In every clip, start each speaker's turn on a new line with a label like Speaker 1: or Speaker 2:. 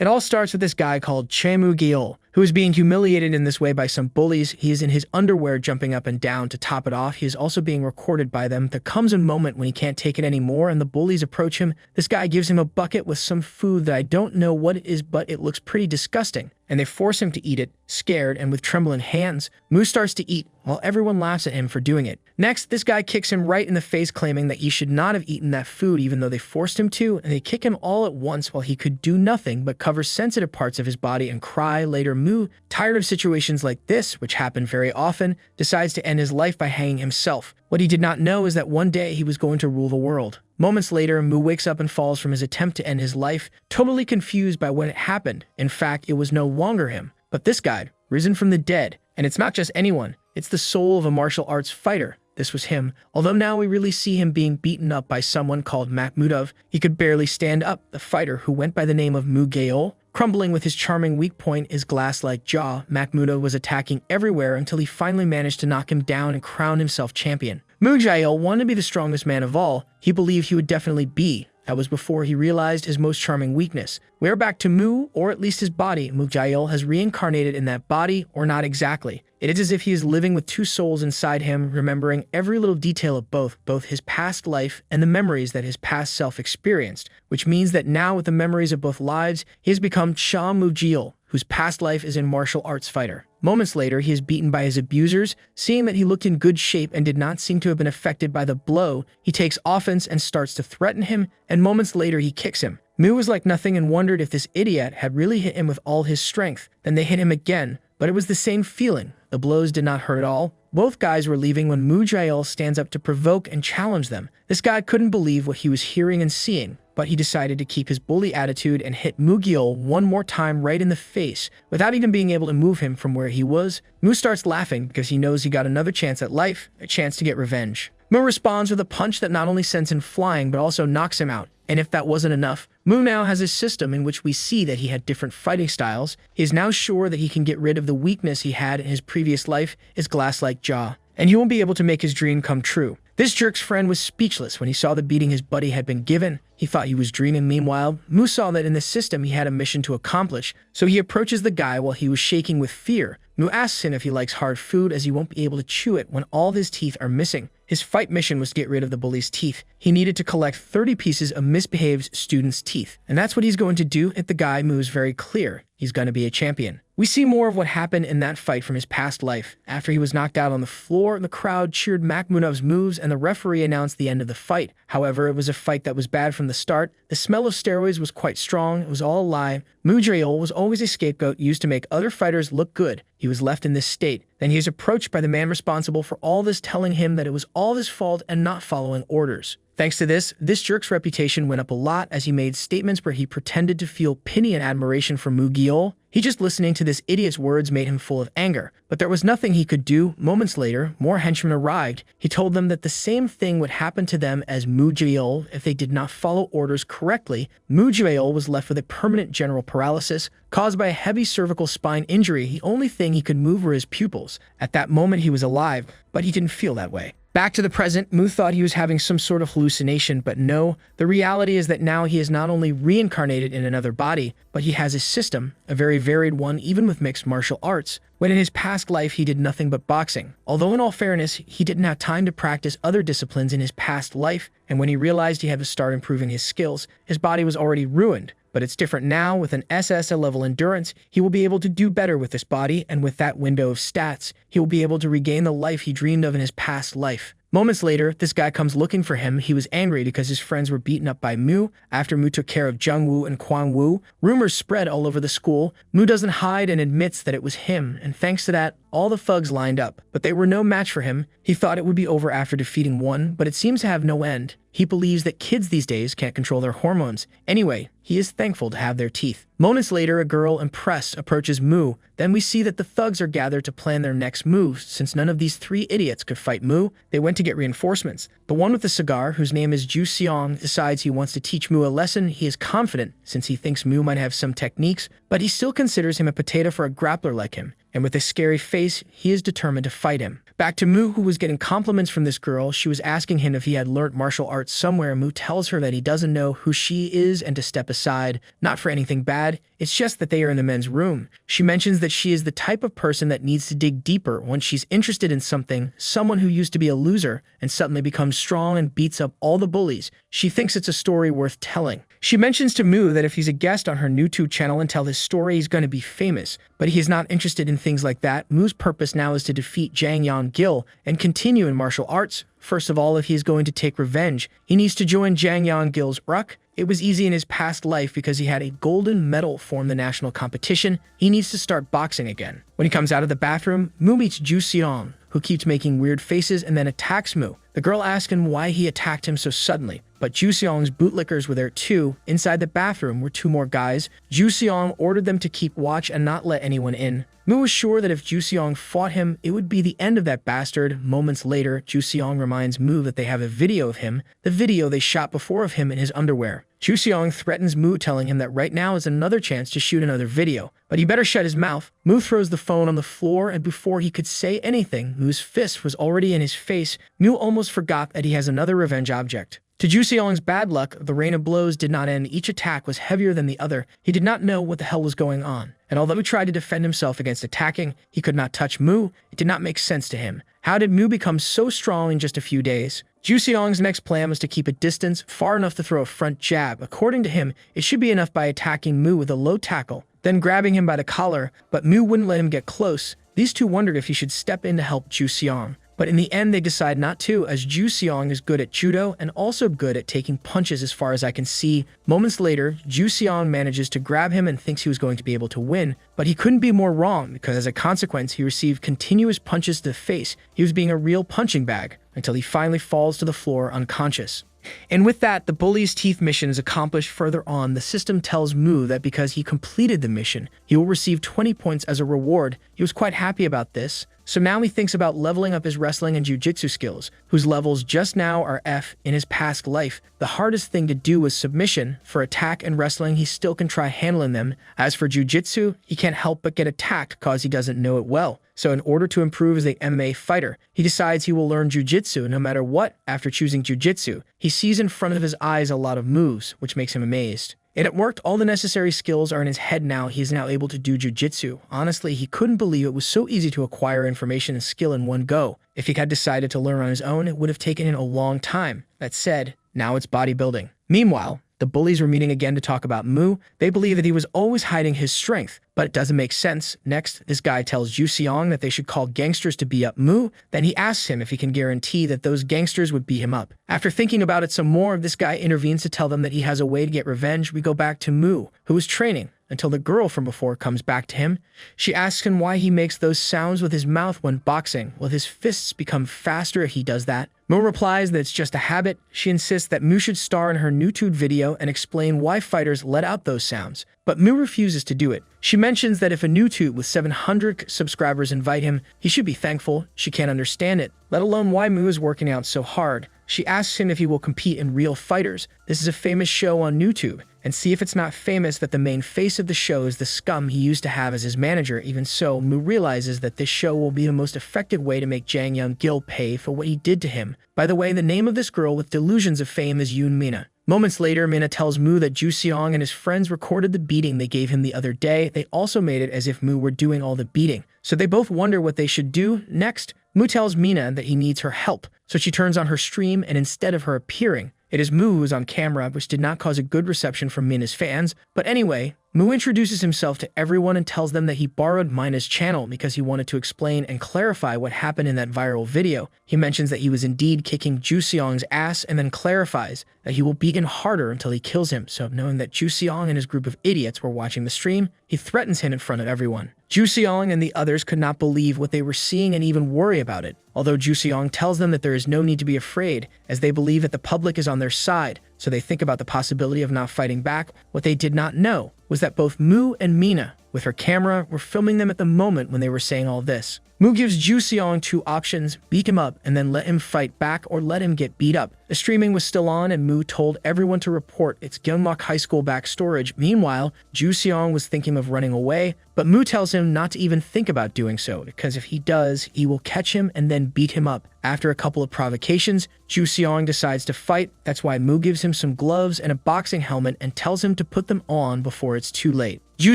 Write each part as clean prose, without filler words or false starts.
Speaker 1: It all starts with this guy called Mu Gil, who is being humiliated in this way by some bullies. He is in his underwear jumping up and down. To top it off, he is also being recorded by them. There comes a moment when he can't take it anymore and the bullies approach him. This guy gives him a bucket with some food that I don't know what it is, but it looks pretty disgusting. And they force him to eat it, scared and with trembling hands. Mu starts to eat, while everyone laughs at him for doing it. Next, this guy kicks him right in the face, claiming that he should not have eaten that food even though they forced him to, and they kick him all at once while he could do nothing but cover sensitive parts of his body and cry. Later, Mu, tired of situations like this, which happen very often, decides to end his life by hanging himself. What he did not know is that one day he was going to rule the world. Moments later, Mu wakes up and falls from his attempt to end his life, totally confused by what had happened. In fact, it was no longer him, but this guy, risen from the dead. And it's not just anyone, it's the soul of a martial arts fighter. This was him, although now we really see him being beaten up by someone called Makhmudov. He could barely stand up. The fighter, who went by the name of Mu Gayol, crumbling with his charming weak point, his glass-like jaw, Makhmudov was attacking everywhere until he finally managed to knock him down and crown himself champion. Mu Gayol wanted to be the strongest man of all. He believed he would definitely be. That was before he realized his most charming weakness. We are back to Mu, or at least his body. Mu Gayol has reincarnated in that body, or not exactly. It is as if he is living with two souls inside him, remembering every little detail of both his past life and the memories that his past self experienced, which means that now with the memories of both lives, he has become Mu Gayol, whose past life is a martial arts fighter. Moments later, he is beaten by his abusers. Seeing that he looked in good shape and did not seem to have been affected by the blow, he takes offense and starts to threaten him, and moments later he kicks him. Mu was like nothing and wondered if this idiot had really hit him with all his strength. Then they hit him again, but it was the same feeling. The blows did not hurt at all. Both guys were leaving when Mu Gayol stands up to provoke and challenge them. This guy couldn't believe what he was hearing and seeing, but he decided to keep his bully attitude and hit Mu Gayol one more time right in the face, without even being able to move him from where he was. Mu starts laughing because he knows he got another chance at life, a chance to get revenge. Mu responds with a punch that not only sends him flying but also knocks him out. And if that wasn't enough, Mu now has a system in which we see that he had different fighting styles. He is now sure that he can get rid of the weakness he had in his previous life, his glass-like jaw, and he won't be able to make his dream come true. This jerk's friend was speechless when he saw the beating his buddy had been given. He thought he was dreaming. Meanwhile, Mu saw that in the system he had a mission to accomplish, so he approaches the guy while he was shaking with fear. Mu asks him if he likes hard food, as he won't be able to chew it when all of his teeth are missing. His fight mission was to get rid of the bully's teeth. He needed to collect 30 pieces of misbehaved students' teeth, and that's what he's going to do. If the guy moves very clear, he's going to be a champion. We see more of what happened in that fight from his past life. After he was knocked out on the floor, the crowd cheered Makhmudov's moves and the referee announced the end of the fight. However, it was a fight that was bad from the start. The smell of steroids was quite strong. It was all a lie. Mu Gayol was always a scapegoat used to make other fighters look good. He was left in this state. Then he is approached by the man responsible for all this, telling him that it was all his fault and not following orders. Thanks to this jerk's reputation went up a lot as he made statements where he pretended to feel pity and admiration for Mu Gayol. He just listening to this idiot's words made him full of anger, but there was nothing he could do. Moments later, more henchmen arrived. He told them that the same thing would happen to them as Mu Gayol if they did not follow orders correctly. Mu Gayol was left with a permanent general paralysis caused by a heavy cervical spine injury. The only thing he could move were his pupils. At that moment, he was alive, but he didn't feel that way. Back to the present, Mu thought he was having some sort of hallucination, but no. The reality is that now he is not only reincarnated in another body, but he has a system, a very varied one, even with mixed martial arts, when in his past life he did nothing but boxing. Although in all fairness, he didn't have time to practice other disciplines in his past life, and when he realized he had to start improving his skills, his body was already ruined. But it's different now. With an SSL level endurance, he will be able to do better with this body, and with that window of stats, he will be able to regain the life he dreamed of in his past life. Moments later, this guy comes looking for him. He was angry because his friends were beaten up by Mu. After Mu took care of Jungwoo and Kwangwoo, rumors spread all over the school. Mu doesn't hide and admits that it was him, and thanks to that, all the thugs lined up. But they were no match for him. He thought it would be over after defeating one, but it seems to have no end. He believes that kids these days can't control their hormones. Anyway, he is thankful to have their teeth. Moments later, a girl, impressed, approaches Mu. Then we see that the thugs are gathered to plan their next moves. Since none of these three idiots could fight Mu, they went to get reinforcements. The one with the cigar, whose name is Ju Seong, decides he wants to teach Mu a lesson. He is confident, since he thinks Mu might have some techniques, but he still considers him a potato for a grappler like him. and with a scary face, he is determined to fight him. Back to Mu, who was getting compliments from this girl. She was asking him if he had learnt martial arts somewhere. Mu tells her that he doesn't know who she is and to step aside, not for anything bad, it's just that they are in the men's room. She mentions that she is the type of person that needs to dig deeper when she's interested in something, someone who used to be a loser and suddenly becomes strong and beats up all the bullies. She thinks it's a story worth telling. She mentions to Mu that if he's a guest on her YouTube channel and tell his story, he's going to be famous, but he is not interested in things like that. Mu's purpose now is to defeat Jang Gil and continue in martial arts. First of all, if he is going to take revenge, he needs to join Jang Gil's ruck. It was easy in his past life because he had a golden medal from the national competition. He needs to start boxing again. When he comes out of the bathroom, Mu meets Ju Seong, who keeps making weird faces and then attacks Mu. The girl asks him why he attacked him so suddenly, but Ju Seong's bootlickers were there too. Inside the bathroom were two more guys. Ju Seong ordered them to keep watch and not let anyone in. Mu was sure that if Ju Seong fought him, it would be the end of that bastard. Moments later, Ju Seong reminds Mu that they have a video of him, the video they shot before of him in his underwear. Ju Seong threatens Mu, telling him that right now is another chance to shoot another video, but he better shut his mouth. Mu throws the phone on the floor, and before he could say anything, Mu's fist was already in his face. Mu almost forgot that he has another revenge object. To Ju Seong's bad luck, the rain of blows did not end. Each attack was heavier than the other. He did not know what the hell was going on. And although he tried to defend himself against attacking, he could not touch Mu. It did not make sense to him. How did Mu become so strong in just a few days? Ju Seong's next plan was to keep a distance far enough to throw a front jab. According to him, it should be enough by attacking Mu with a low tackle, then grabbing him by the collar, but Mu wouldn't let him get close. These two wondered if he should step in to help Ju Seong. But in the end, they decide not to, as Ju Seong is good at judo and also good at taking punches as far as I can see. Moments later, Ju Seong manages to grab him and thinks he was going to be able to win, but he couldn't be more wrong because as a consequence, he received continuous punches to the face. He was being a real punching bag until he finally falls to the floor unconscious. And with that, the bully's teeth mission is accomplished. Further on, the system tells Mu that because he completed the mission, he will receive 20 points as a reward. He was quite happy about this. So now he thinks about leveling up his wrestling and jiu-jitsu skills, whose levels just now are F. In his past life, the hardest thing to do was submission. For attack and wrestling, he still can try handling them. As for jiu-jitsu, he can't help but get attacked cause he doesn't know it well. So in order to improve as an MMA fighter, he decides he will learn jiu-jitsu no matter what. After choosing jiu-jitsu, he sees in front of his eyes a lot of moves, which makes him amazed. And it worked. All the necessary skills are in his head now. He is now able to do jiu-jitsu. Honestly, he couldn't believe it was so easy to acquire information and skill in one go. If he had decided to learn on his own, it would have taken him a long time. That said, now it's bodybuilding. Meanwhile, the bullies were meeting again to talk about Mu. They believe that he was always hiding his strength, but it doesn't make sense. Next, this guy tells Ju Seong that they should call gangsters to beat up Mu. Then he asks him if he can guarantee that those gangsters would beat him up. After thinking about it some more, this guy intervenes to tell them that he has a way to get revenge. We go back to Mu, who is training, until the girl from before comes back to him. She asks him why he makes those sounds with his mouth when boxing. Will his fists become faster if he does that? Mu replies that it's just a habit. She insists that Mu should star in her YouTube video and explain why fighters let out those sounds. But Mu refuses to do it. She mentions that if a YouTube with 700 subscribers invite him, he should be thankful. She can't understand it, let alone why Mu is working out so hard. She asks him if he will compete in Real Fighters. This is a famous show on YouTube, and see if it's not famous that the main face of the show is the scum he used to have as his manager. Even so, Mu realizes that this show will be the most effective way to make Jang Gil pay for what he did to him. By the way, the name of this girl with delusions of fame is Yoon Mina. Moments later, Mina tells Mu that Ju Seong and his friends recorded the beating they gave him the other day. They also made it as if Mu were doing all the beating, so they both wonder what they should do next. Mu tells Mina that he needs her help, so she turns on her stream, and instead of her appearing, it is Mu who is on camera, which did not cause a good reception from Mina's fans. But anyway, Mu introduces himself to everyone and tells them that he borrowed Mina's channel because he wanted to explain and clarify what happened in that viral video. He mentions that he was indeed kicking Ju Seong's ass and then clarifies that he will beat him harder until he kills him. So knowing that Ju Seong and his group of idiots were watching the stream, he threatens him in front of everyone. Ju Seong and the others could not believe what they were seeing and even worry about it. Although Ju Seong tells them that there is no need to be afraid, as they believe that the public is on their side, so they think about the possibility of not fighting back. What they did not know was that both Mu and Mina, with her camera, were filming them at the moment when they were saying all this. Mu gives Ju Seong two options: beat him up and then let him fight back, or let him get beat up. The streaming was still on, and Mu told everyone to report its Gyeongmak High School back storage. Meanwhile, Ju Seong was thinking of running away, but Mu tells him not to even think about doing so, because if he does, he will catch him and then beat him up. After a couple of provocations, Ju Seong decides to fight. That's why Mu gives him some gloves and a boxing helmet and tells him to put them on before it's too late. Ju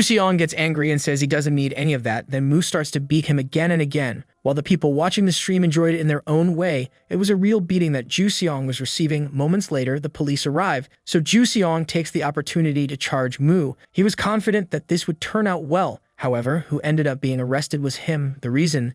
Speaker 1: Seong gets angry and says he doesn't need any of that. Then Mu starts to beat him again and again. While the people watching the stream enjoyed it in their own way, it was a real beating that Ju Seong was receiving. Moments later, the police arrive, so Ju Seong takes the opportunity to charge Mu. He was confident that this would turn out well. However, who ended up being arrested was him. The reason?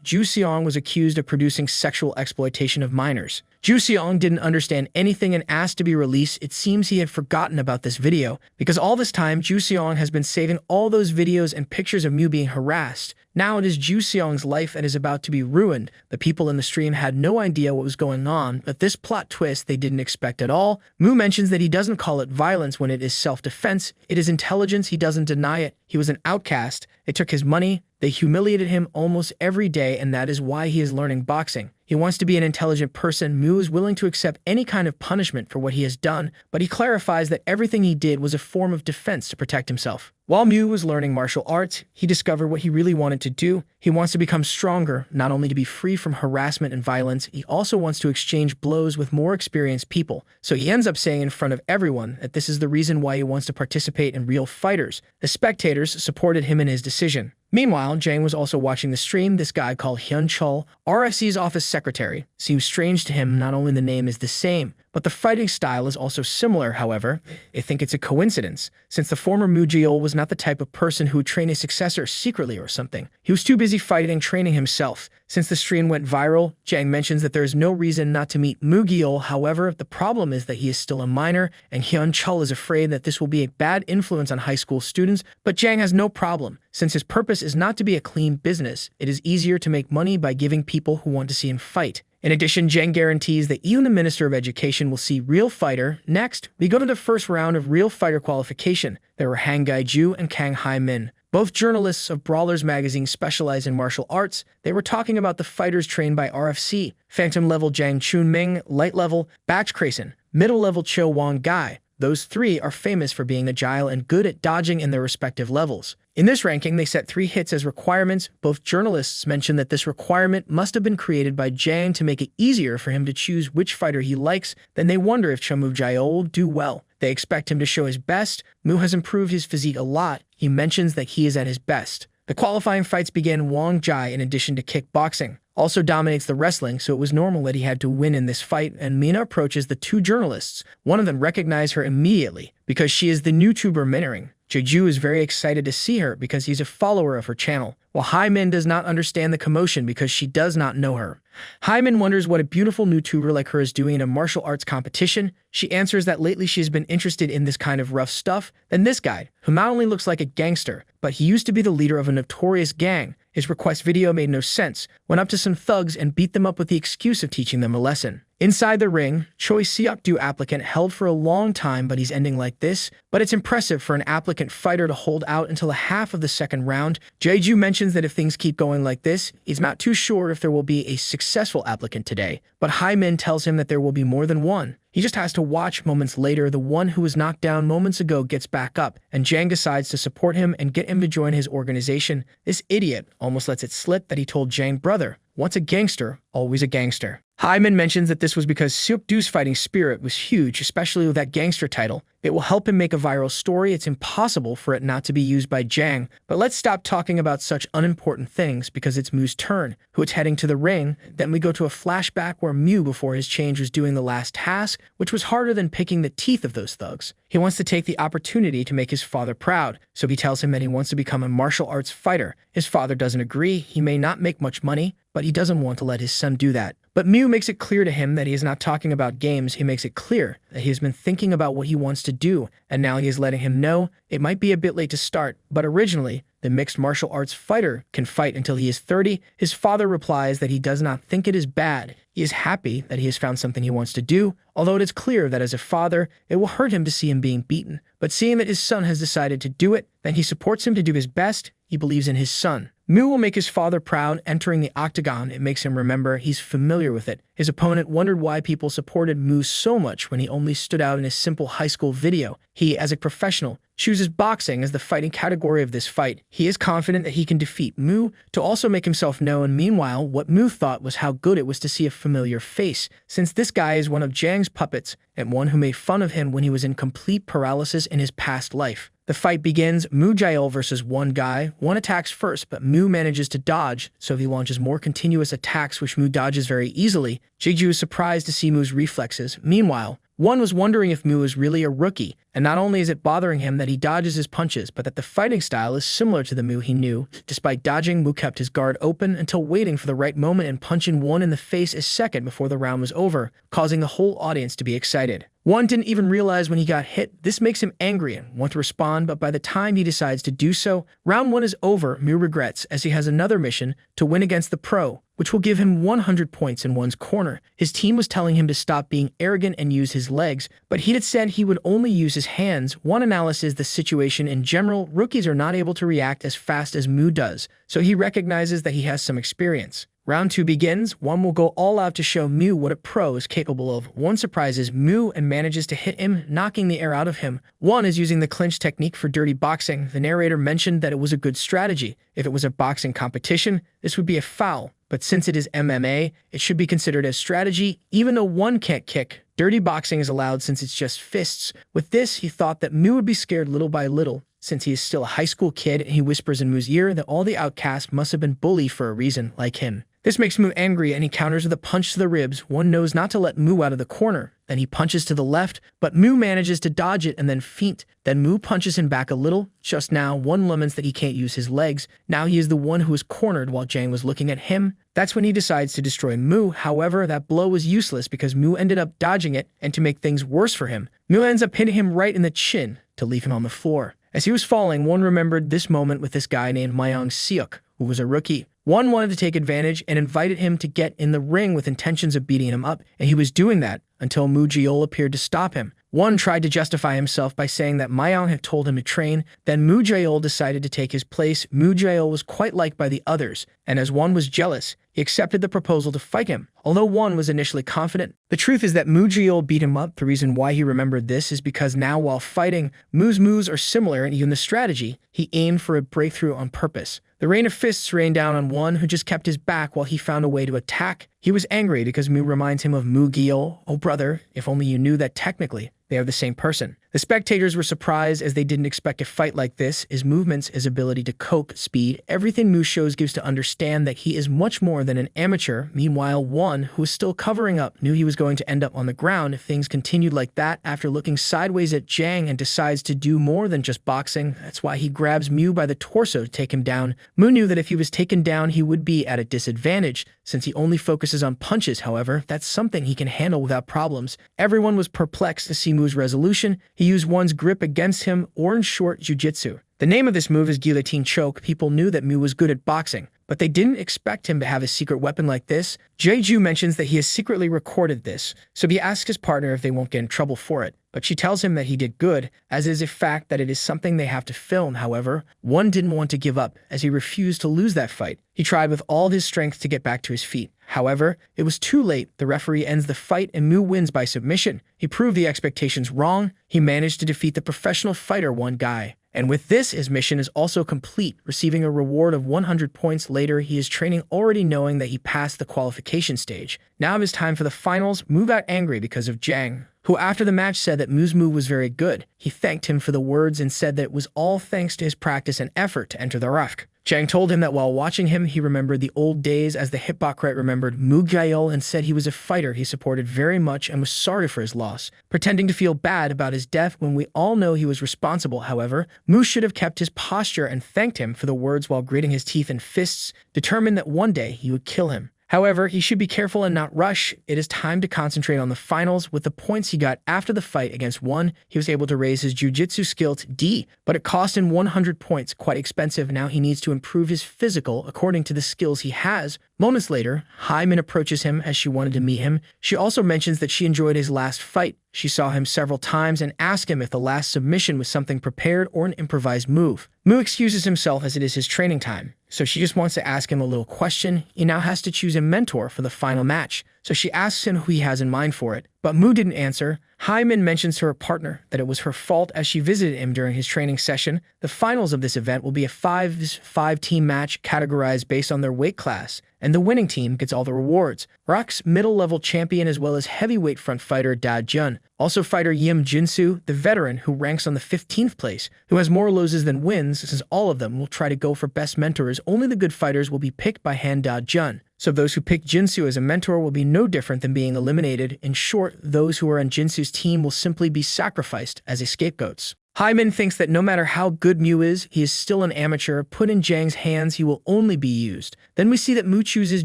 Speaker 1: Ju Seong was accused of producing sexual exploitation of minors. Ju Seong didn't understand anything and asked to be released. It seems he had forgotten about this video, because all this time, Ju Seong has been saving all those videos and pictures of Mu being harassed. Now it is Ju Seong's life that is about to be ruined. The people in the stream had no idea what was going on, but this plot twist they didn't expect at all. Mu mentions that he doesn't call it violence when it is self-defense. It is intelligence. He doesn't deny it. He was an outcast. They took his money. They humiliated him almost every day, and that is why he is learning boxing. He wants to be an intelligent person. Mu is willing to accept any kind of punishment for what he has done, but he clarifies that everything he did was a form of defense to protect himself. While Mu was learning martial arts, he discovered what he really wanted to do. He wants to become stronger, not only to be free from harassment and violence, he also wants to exchange blows with more experienced people. So he ends up saying in front of everyone that this is the reason why he wants to participate in real fighters. The spectators supported him in his decision. Meanwhile, Jang was also watching the stream. This guy called Hyun Chul, RFC's office secretary. Seems strange to him, not only the name is the same, but the fighting style is also similar. However, I think it's a coincidence, since the former Mu Jeol was not the type of person who would train his successor secretly or something. He was too busy fighting and training himself. Since the stream went viral, Jang mentions that there is no reason not to meet Mu Jeol. However, the problem is that he is still a minor, and Hyun Chul is afraid that this will be a bad influence on high school students, but Jang has no problem. Since his purpose is not to be a clean business, it is easier to make money by giving people who want to see him fight. In addition, Jang guarantees that even the Minister of Education will see Real Fighter. Next, we go to the first round of Real Fighter qualification. There were Han Gai-ju and Kang Hai-min. Both journalists of Brawlers magazine specialize in martial arts. They were talking about the fighters trained by RFC. Phantom level Jang Chun-ming, light level Bach Krayson, middle level Cho Won-gai. Those three are famous for being agile and good at dodging in their respective levels. In this ranking, they set 3 hits as requirements. Both journalists mention that this requirement must have been created by Jang to make it easier for him to choose which fighter he likes. Then they wonder if Mu Jeol will do well. They expect him to show his best. Mu has improved his physique a lot. He mentions that he is at his best. The qualifying fights began. Wang Jai, in addition to kickboxing, also dominates the wrestling, so it was normal that he had to win in this fight, and Mina approaches the 2 journalists. One of them recognized her immediately because she is the YouTuber Minering. Jeju is very excited to see her because he's a follower of her channel, while Hai-min does not understand the commotion because she does not know her. Hai-min wonders what a beautiful YouTuber like her is doing in a martial arts competition. She answers that lately she has been interested in this kind of rough stuff. Then this guy, who not only looks like a gangster, but he used to be the leader of a notorious gang. His request video made no sense, went up to some thugs and beat them up with the excuse of teaching them a lesson. Inside the ring, Choi Seok-do applicant held for a long time, but he's ending like this. But it's impressive for an applicant fighter to hold out until a half of the second round. Jeju mentions that if things keep going like this, he's not too sure if there will be a successful applicant today. But Hai-min tells him that there will be more than one. He just has to watch. Moments later, the one who was knocked down moments ago gets back up, and Jang decides to support him and get him to join his organization. This idiot almost lets it slip that he told Jang, brother, once a gangster, always a gangster. Hai-min mentions that this was because Seok-do's fighting spirit was huge, especially with that gangster title. It will help him make a viral story. It's impossible for it not to be used by Jang. But let's stop talking about such unimportant things because it's Mu's turn, who is heading to the ring. Then we go to a flashback where Mu, before his change, was doing the last task, which was harder than picking the teeth of those thugs. He wants to take the opportunity to make his father proud, so he tells him that he wants to become a martial arts fighter. His father doesn't agree. He may not make much money, but he doesn't want to let his son do that. But Mu makes it clear to him that he is not talking about games. He makes it clear that he has been thinking about what he wants to do, and now he is letting him know it might be a bit late to start, but originally, the mixed martial arts fighter can fight until he is 30. His father replies that he does not think it is bad. He is happy that he has found something he wants to do, although it is clear that as a father, it will hurt him to see him being beaten. But seeing that his son has decided to do it, then he supports him to do his best. He believes in his son. Mu will make his father proud. Entering the octagon, it makes him remember he's familiar with it. His opponent wondered why people supported Mu so much when he only stood out in a simple high school video. He, as a professional, chooses boxing as the fighting category of this fight. He is confident that he can defeat Mu to also make himself known. Meanwhile, what Mu thought was how good it was to see a familiar face, since this guy is one of Jang's puppets and one who made fun of him when he was in complete paralysis in his past life. The fight begins, Mu Jail versus one guy. One attacks first, but Mu manages to dodge, so he launches more continuous attacks which Mu dodges very easily. Jeju is surprised to see Mu's reflexes. Meanwhile, one was wondering if Mu is really a rookie, and not only is it bothering him that he dodges his punches, but that the fighting style is similar to the Mu he knew. Despite dodging, Mu kept his guard open until waiting for the right moment and punching one in the face a second before the round was over, causing the whole audience to be excited. One didn't even realize when he got hit. This makes him angry and want to respond, but by the time he decides to do so, round 1 is over. Mu regrets as he has another mission to win against the pro, which will give him 100 points in one's corner. His team was telling him to stop being arrogant and use his legs, but he had said he would only use his hands. One analysis the situation in general, rookies are not able to react as fast as Mu does, so he recognizes that he has some experience. Round 2 begins. One will go all out to show Mu what a pro is capable of. One surprises Mu and manages to hit him, knocking the air out of him. One is using the clinch technique for dirty boxing. The narrator mentioned that it was a good strategy. If it was a boxing competition, this would be a foul. But since it is MMA, it should be considered as strategy, even though one can't kick. Dirty boxing is allowed since it's just fists. With this, he thought that Mu would be scared little by little. Since he is still a high school kid, he whispers in Mu's ear that all the outcasts must have been bullied for a reason, like him. This makes Mu angry and he counters with a punch to the ribs. One knows not to let Mu out of the corner. Then he punches to the left, but Mu manages to dodge it and then feint. Then Mu punches him back a little. Just now, one laments that he can't use his legs. Now he is the one who is cornered while Jang was looking at him. That's when he decides to destroy Mu. However, that blow was useless because Mu ended up dodging it, and to make things worse for him, Mu ends up hitting him right in the chin to leave him on the floor. As he was falling, one remembered this moment with this guy named Myung Seok, who was a rookie. One wanted to take advantage and invited him to get in the ring with intentions of beating him up, and he was doing that until Mu Jiol appeared to stop him. One tried to justify himself by saying that Myung had told him to train. Then Mu Jail decided to take his place. Mu Jail was quite liked by the others, and as one was jealous, he accepted the proposal to fight him, although one was initially confident. The truth is that Mu Jail beat him up. The reason why he remembered this is because now while fighting, Mu's moves are similar, and even the strategy, he aimed for a breakthrough on purpose. The rain of fists rained down on one who just kept his back while he found a way to attack. He was angry because Mu reminds him of Mu Gil. Oh brother, if only you knew that technically they are the same person. The spectators were surprised as they didn't expect a fight like this. His movements, his ability to cope, speed, everything Mu shows gives to understand that he is much more than an amateur. Meanwhile, one who was still covering up knew he was going to end up on the ground if things continued like that. After looking sideways at Jang and decides to do more than just boxing, that's why he grabs Mu by the torso to take him down. Mu knew that if he was taken down, he would be at a disadvantage. Since he only focuses on punches, however, that's something he can handle without problems. Everyone was perplexed to see Mu's resolution. He used one's grip against him, or in short, jujitsu. The name of this move is guillotine choke. People knew that Mu was good at boxing, but they didn't expect him to have a secret weapon like this. Jeju mentions that he has secretly recorded this, so he asks his partner if they won't get in trouble for it. But she tells him that he did good, as is a fact that it is something they have to film. However, one didn't want to give up, as he refused to lose that fight. He tried with all his strength to get back to his feet. However, it was too late. The referee ends the fight and Mu wins by submission. He proved the expectations wrong. He managed to defeat the professional fighter one guy. And with this, his mission is also complete, receiving a reward of 100 points. Later, he is training already knowing that he passed the qualification stage. Now it is time for the finals. Mu got angry because of Jang, who after the match said that Mu's move was very good. He thanked him for the words and said that it was all thanks to his practice and effort to enter the RAFK. Jang told him that while watching him, he remembered the old days as the hypocrite remembered Mu Gael and said he was a fighter he supported very much and was sorry for his loss, pretending to feel bad about his death when we all know he was responsible. However, Mu should have kept his posture and thanked him for the words while gritting his teeth and fists, determined that one day he would kill him. However, he should be careful and not rush. It is time to concentrate on the finals. With the points he got after the fight against one, he was able to raise his jiu-jitsu skill to D, but it cost him 100 points, quite expensive. Now he needs to improve his physical according to the skills he has. Moments later, Hyman approaches him as she wanted to meet him. She also mentions that she enjoyed his last fight, She saw him several times and asked him if the last submission was something prepared or an improvised move. Mu excuses himself as it is his training time, so she just wants to ask him a little question. He now has to choose a mentor for the final match, so she asks him who he has in mind for it. But Mu didn't answer. Hyman mentions to her partner that it was her fault as she visited him during his training session. The finals of this event will be a 5-5-team match categorized based on their weight class, and the winning team gets all the rewards. Rock's middle-level champion as well as heavyweight front fighter Da Jun. Also fighter Yim Jinsu, the veteran who ranks on the 15th place, who has more loses than wins since all of them will try to go for best mentors. Only the good fighters will be picked by Han Da Jun. So those who pick Jinsu as a mentor will be no different than being eliminated. In short, those who are on Jinsu's team will simply be sacrificed as scapegoats. Hyman thinks that no matter how good Mu is, he is still an amateur. Put in Jang's hands, he will only be used. Then we see that Mu chooses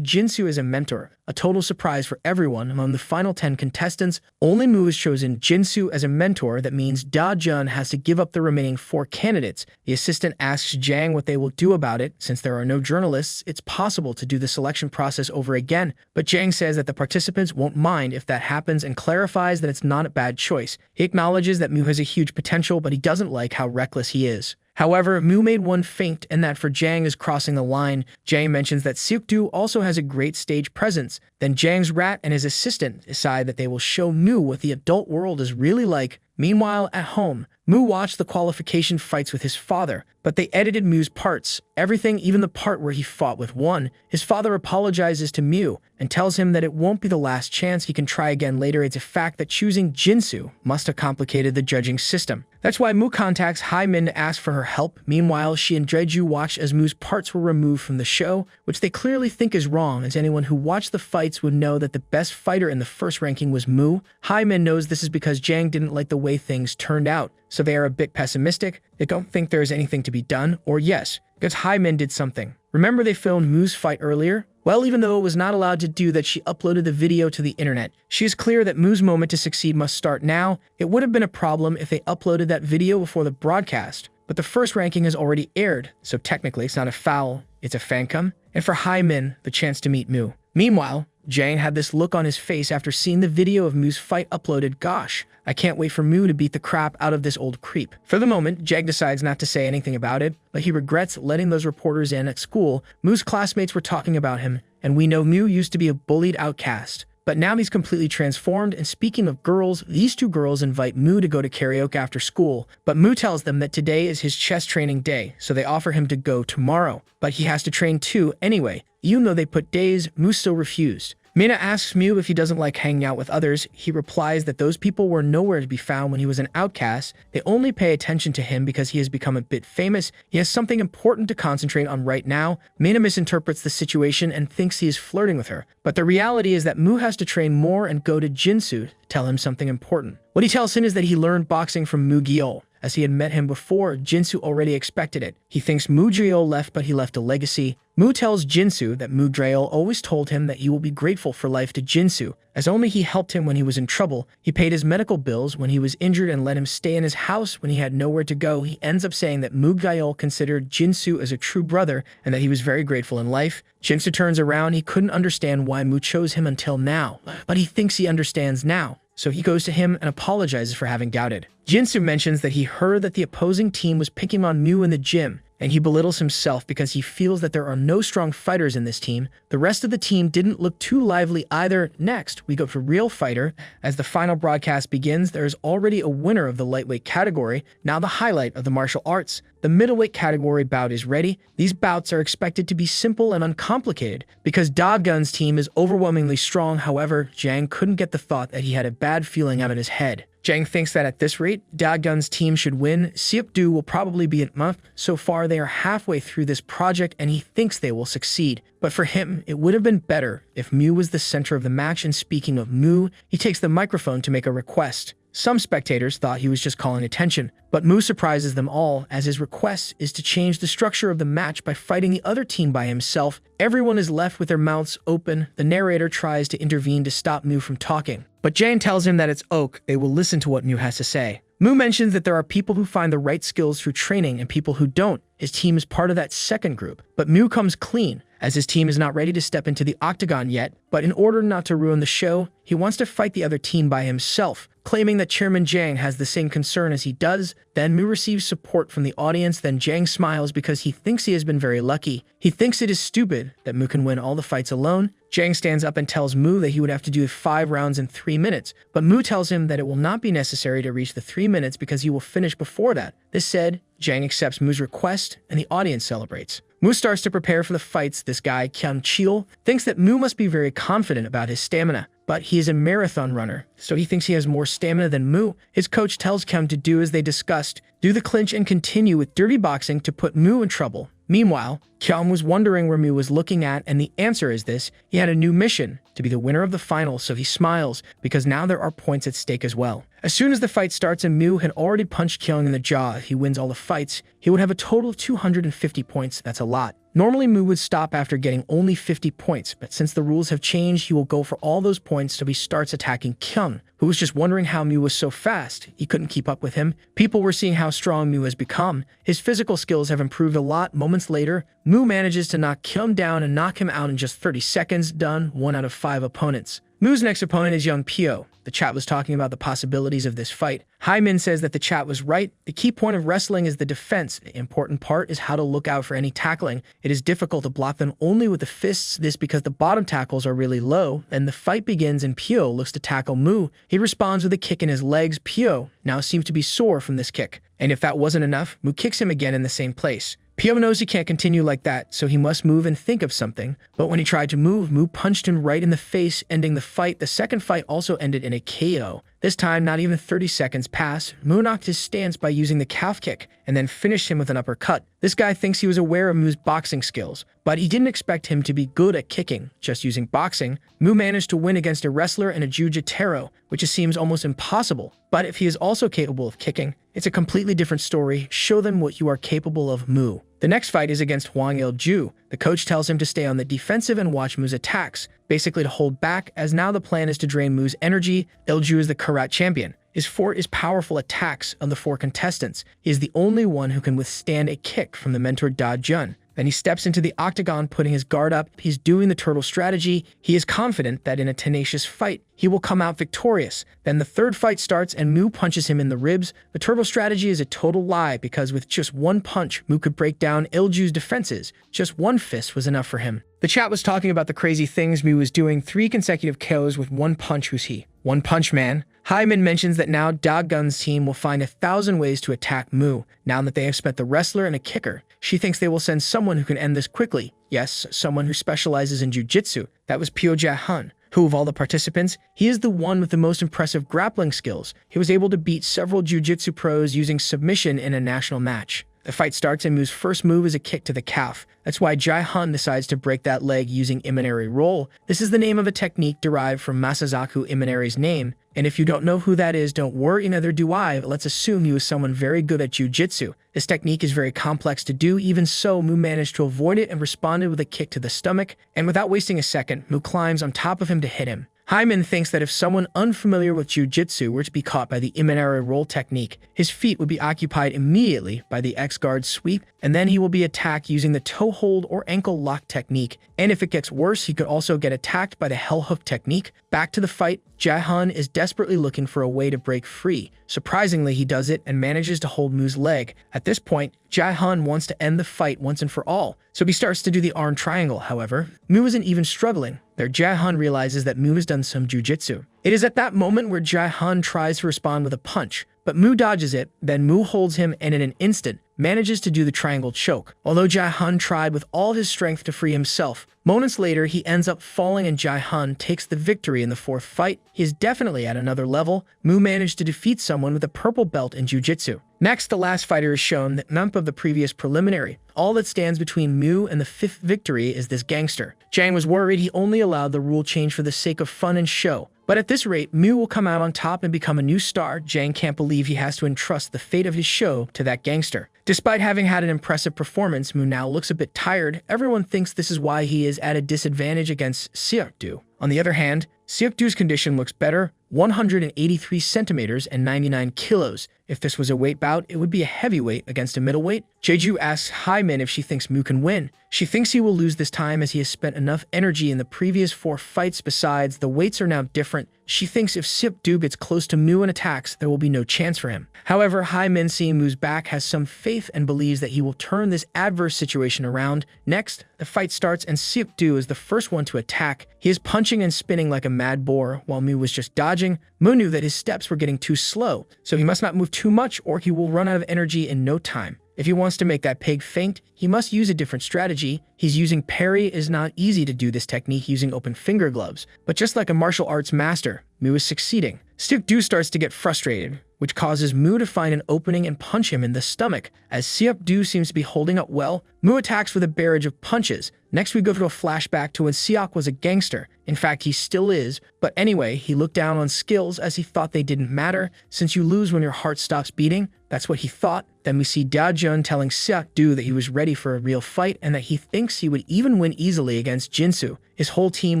Speaker 1: Jinsu as a mentor. A total surprise for everyone. Among the final 10 contestants, only Mu has chosen Jinsu as a mentor. That means Da Jun has to give up the remaining 4 candidates. The assistant asks Jang what they will do about it. Since there are no journalists, it's possible to do the selection process over again. But Jang says that the participants won't mind if that happens and clarifies that it's not a bad choice. He acknowledges that Mu has a huge potential, but he doesn't like how reckless he is. However, Mu made one feint, and that for Jang is crossing the line. Jang mentions that Seok-do also has a great stage presence. Then Jang's rat and his assistant decide that they will show Mu what the adult world is really like. Meanwhile, at home, Mu watched the qualification fights with his father, but they edited Mu's parts. Everything, even the part where he fought with one. His father apologizes to Mu and tells him that it won't be the last chance, he can try again later. It's a fact that choosing Jinsu must have complicated the judging system. That's why Mu contacts Hyman to ask for her help. Meanwhile, she and Jeju watch as Mu's parts were removed from the show, which they clearly think is wrong, as anyone who watched the fights would know that the best fighter in the first ranking was Mu. Hyman knows this is because Jang didn't like the way things turned out, so they are a bit pessimistic. They don't think there is anything to be done, or yes, because Hyman did something. Remember they filmed Mu's fight earlier? Well, even though it was not allowed to do that, she uploaded the video to the internet. She is clear that Mu's moment to succeed must start now. It would have been a problem if they uploaded that video before the broadcast, but the first ranking has already aired, so technically it's not a foul, it's a fancam. And for Hyman, the chance to meet Mu. Meanwhile, Jang had this look on his face after seeing the video of Mu's fight uploaded. Gosh, I can't wait for Mu to beat the crap out of this old creep. For the moment, Jang decides not to say anything about it, but he regrets letting those reporters in at school. Mu's classmates were talking about him, and we know Mu used to be a bullied outcast. But now he's completely transformed, and speaking of girls, these 2 girls invite Mu to go to karaoke after school. But Mu tells them that today is his chess training day, so they offer him to go tomorrow. But he has to train too anyway. Even though they put days, Mu still refused. Mina asks Mu if he doesn't like hanging out with others. He replies that those people were nowhere to be found when he was an outcast. They only pay attention to him because he has become a bit famous. He has something important to concentrate on right now. Mina misinterprets the situation and thinks he is flirting with her. But the reality is that Mu has to train more and go to Jinsu to tell him something important. What he tells him is that he learned boxing from Mu Gyeol. As he had met him before, Jinsu already expected it. He thinks Mu Gyeol left, but he left a legacy. Mu tells Jinsu that Mu Gyeol always told him that he will be grateful for life to Jinsu, as only he helped him when he was in trouble. He paid his medical bills when he was injured and let him stay in his house when he had nowhere to go. He ends up saying that Mu Gyeol considered Jinsu as a true brother and that he was very grateful in life. Jinsu turns around. He couldn't understand why Mu chose him until now, but he thinks he understands now. So he goes to him and apologizes for having doubted. Jinsu mentions that he heard that the opposing team was picking on Mu in the gym, and he belittles himself because he feels that there are no strong fighters in this team. The rest of the team didn't look too lively either. Next, we go to Real Fighter. As the final broadcast begins, there is already a winner of the lightweight category. Now the highlight of the martial arts. The middleweight category bout is ready. These bouts are expected to be simple and uncomplicated because Da Gun's team is overwhelmingly strong. However, Jang couldn't get the thought that he had a bad feeling out of his head. Jang thinks that at this rate, Da Gun's team should win. Seok-do will probably be at month. So far, they are halfway through this project, and he thinks they will succeed. But for him, it would have been better if Mu was the center of the match. And speaking of Mu, he takes the microphone to make a request. Some spectators thought he was just calling attention, but Mu surprises them all as his request is to change the structure of the match by fighting the other team by himself. Everyone is left with their mouths open. The narrator tries to intervene to stop Mu from talking, but Jane tells him that it's okay, they will listen to what Mu has to say. Mu mentions that there are people who find the right skills through training and people who don't. His team is part of that second group, but Mu comes clean, as his team is not ready to step into the octagon yet, but in order not to ruin the show, he wants to fight the other team by himself. claiming that Chairman Jiang has the same concern as he does. Then Mu receives support from the audience. Then Jiang smiles because he thinks he has been very lucky. He thinks it is stupid that Mu can win all the fights alone. Jiang stands up and tells Mu that he would have to do 5 rounds in 3 minutes, but Mu tells him that it will not be necessary to reach the 3 minutes because he will finish before that. This said, Jiang accepts Mu's request and the audience celebrates. Mu starts to prepare for the fights. This guy, Kian Chil, thinks that Mu must be very confident about his stamina, but he is a marathon runner, so he thinks he has more stamina than Mu. His coach tells Kian to do as they discussed, do the clinch and continue with dirty boxing to put Mu in trouble. Meanwhile, Kian was wondering where Mu was looking at, and the answer is this: he had a new mission, to be the winner of the final, so he smiles, because now there are points at stake as well. As soon as the fight starts and Mu had already punched Kian in the jaw, if he wins all the fights, he would have a total of 250 points. That's a lot. Normally, Mu would stop after getting only 50 points, but since the rules have changed, he will go for all those points, so he starts attacking Kian, who was just wondering how Mu was so fast. He couldn't keep up with him. People were seeing how strong Mu has become. His physical skills have improved a lot. Moments later, Mu manages to knock Kian down and knock him out in just 30 seconds. Done. 1 out of 5 opponents. Mu's next opponent is Young Pio. The chat was talking about the possibilities of this fight. Hyman says that the chat was right. The key point of wrestling is the defense. The important part is how to look out for any tackling. It is difficult to block them only with the fists, this because the bottom tackles are really low. Then the fight begins and Pio looks to tackle Mu. He responds with a kick in his legs. Pio now seems to be sore from this kick. And if that wasn't enough, Mu kicks him again in the same place. Pio knows he can't continue like that, so he must move and think of something. But when he tried to move, Mu punched him right in the face, ending the fight. The second fight also ended in a KO. This time, not even 30 seconds passed. Mu knocked his stance by using the calf kick, and then finished him with an uppercut. This guy thinks he was aware of Mu's boxing skills, but he didn't expect him to be good at kicking. Just using boxing, Mu managed to win against a wrestler and a jiu-jitero, which just seems almost impossible. But if he is also capable of kicking, it's a completely different story. Show them what you are capable of, Mu. The next fight is against Huang Il-ju. The coach tells him to stay on the defensive and watch Mu's attacks, basically to hold back, as now the plan is to drain Mu's energy. Il-ju is the karate champion. His fort is powerful attacks on the 4 contestants. He is the only one who can withstand a kick from the mentor Da Jun. Then he steps into the octagon, putting his guard up. He's doing the turtle strategy. He is confident that in a tenacious fight, he will come out victorious. Then the third fight starts and Mu punches him in the ribs. The turtle strategy is a total lie because with just one punch, Mu could break down Il-ju's defenses. Just one fist was enough for him. The chat was talking about the crazy things Mu was doing. 3 consecutive KOs with one punch. Who's he? One Punch Man. Hyman mentions that now Da Gun's team will find 1,000 ways to attack Mu, now that they have spent the wrestler and a kicker. She thinks they will send someone who can end this quickly. Yes, someone who specializes in jiu-jitsu. That was Pio Jae-hun, who of all the participants, he is the one with the most impressive grappling skills. He was able to beat several jiu-jitsu pros using submission in a national match. The fight starts and Mu's first move is a kick to the calf. That's why Jae-hun decides to break that leg using Imanari roll. This is the name of a technique derived from Masazaku Imanari's name. And if you don't know who that is, don't worry, neither do I. Let's assume he was someone very good at jiu-jitsu. This technique is very complex to do. Even so, Mu managed to avoid it and responded with a kick to the stomach. And without wasting a second, Mu climbs on top of him to hit him. Hyman thinks that if someone unfamiliar with jiu-jitsu were to be caught by the Imanari roll technique, his feet would be occupied immediately by the X-guard sweep, and then he will be attacked using the toe hold or ankle lock technique. And if it gets worse, he could also get attacked by the hell hook technique. Back to the fight, Jae-hun is desperately looking for a way to break free. Surprisingly, he does it and manages to hold Mu's leg. At this point, Jae-hun wants to end the fight once and for all, so he starts to do the arm triangle. However, Mu isn't even struggling. There, Jae-hun realizes that Mu has done some jiu-jitsu. It is at that moment where Jae-hun tries to respond with a punch, but Mu dodges it. Then Mu holds him and in an instant manages to do the triangle choke. Although Jae-hun tried with all his strength to free himself, moments later he ends up falling and Jae-hun takes the victory in the 4th fight. He is definitely at another level. Mu managed to defeat someone with a purple belt in jiu-jitsu. Next, the last fighter is shown that none of the previous preliminary. All that stands between Mu and the 5th victory is this gangster. Jang was worried he only allowed the rule change for the sake of fun and show. But at this rate, Mu will come out on top and become a new star. Jang can't believe he has to entrust the fate of his show to that gangster. Despite having had an impressive performance, Mu now looks a bit tired. Everyone thinks this is why he is at a disadvantage against Seok-do. On the other hand, Seok-do's condition looks better, 183 centimeters and 99 kilos. If this was a weight bout, it would be a heavyweight against a middleweight. Jeju asks Hyman if she thinks Mu can win. She thinks he will lose this time as he has spent enough energy in the previous 4 fights. Besides, the weights are now different. She thinks if Seok-do gets close to Mu and attacks, there will be no chance for him. However, Hyman, seeing Mu's back, has some faith and believes that he will turn this adverse situation around. Next, the fight starts and Seok-do is the first one to attack. He is punching and spinning like a mad boar, while Mu was just dodging. Mu knew that his steps were getting too slow, so he must not move too much or he will run out of energy in no time. If he wants to make that pig faint, he must use a different strategy. He's using parry. It is not easy to do this technique using open finger gloves, but just like a martial arts master, Mu is succeeding. Seok-do starts to get frustrated, which causes Mu to find an opening and punch him in the stomach. As Seok-do seems to be holding up well, Mu attacks with a barrage of punches. Next, we go to a flashback to when Seok was a gangster. In fact, he still is, but anyway, he looked down on skills as he thought they didn't matter. Since you lose when your heart stops beating, that's what he thought. Then we see Da-jun telling Seok-do that he was ready for a real fight and that he thinks he would even win easily against Jinsu. His whole team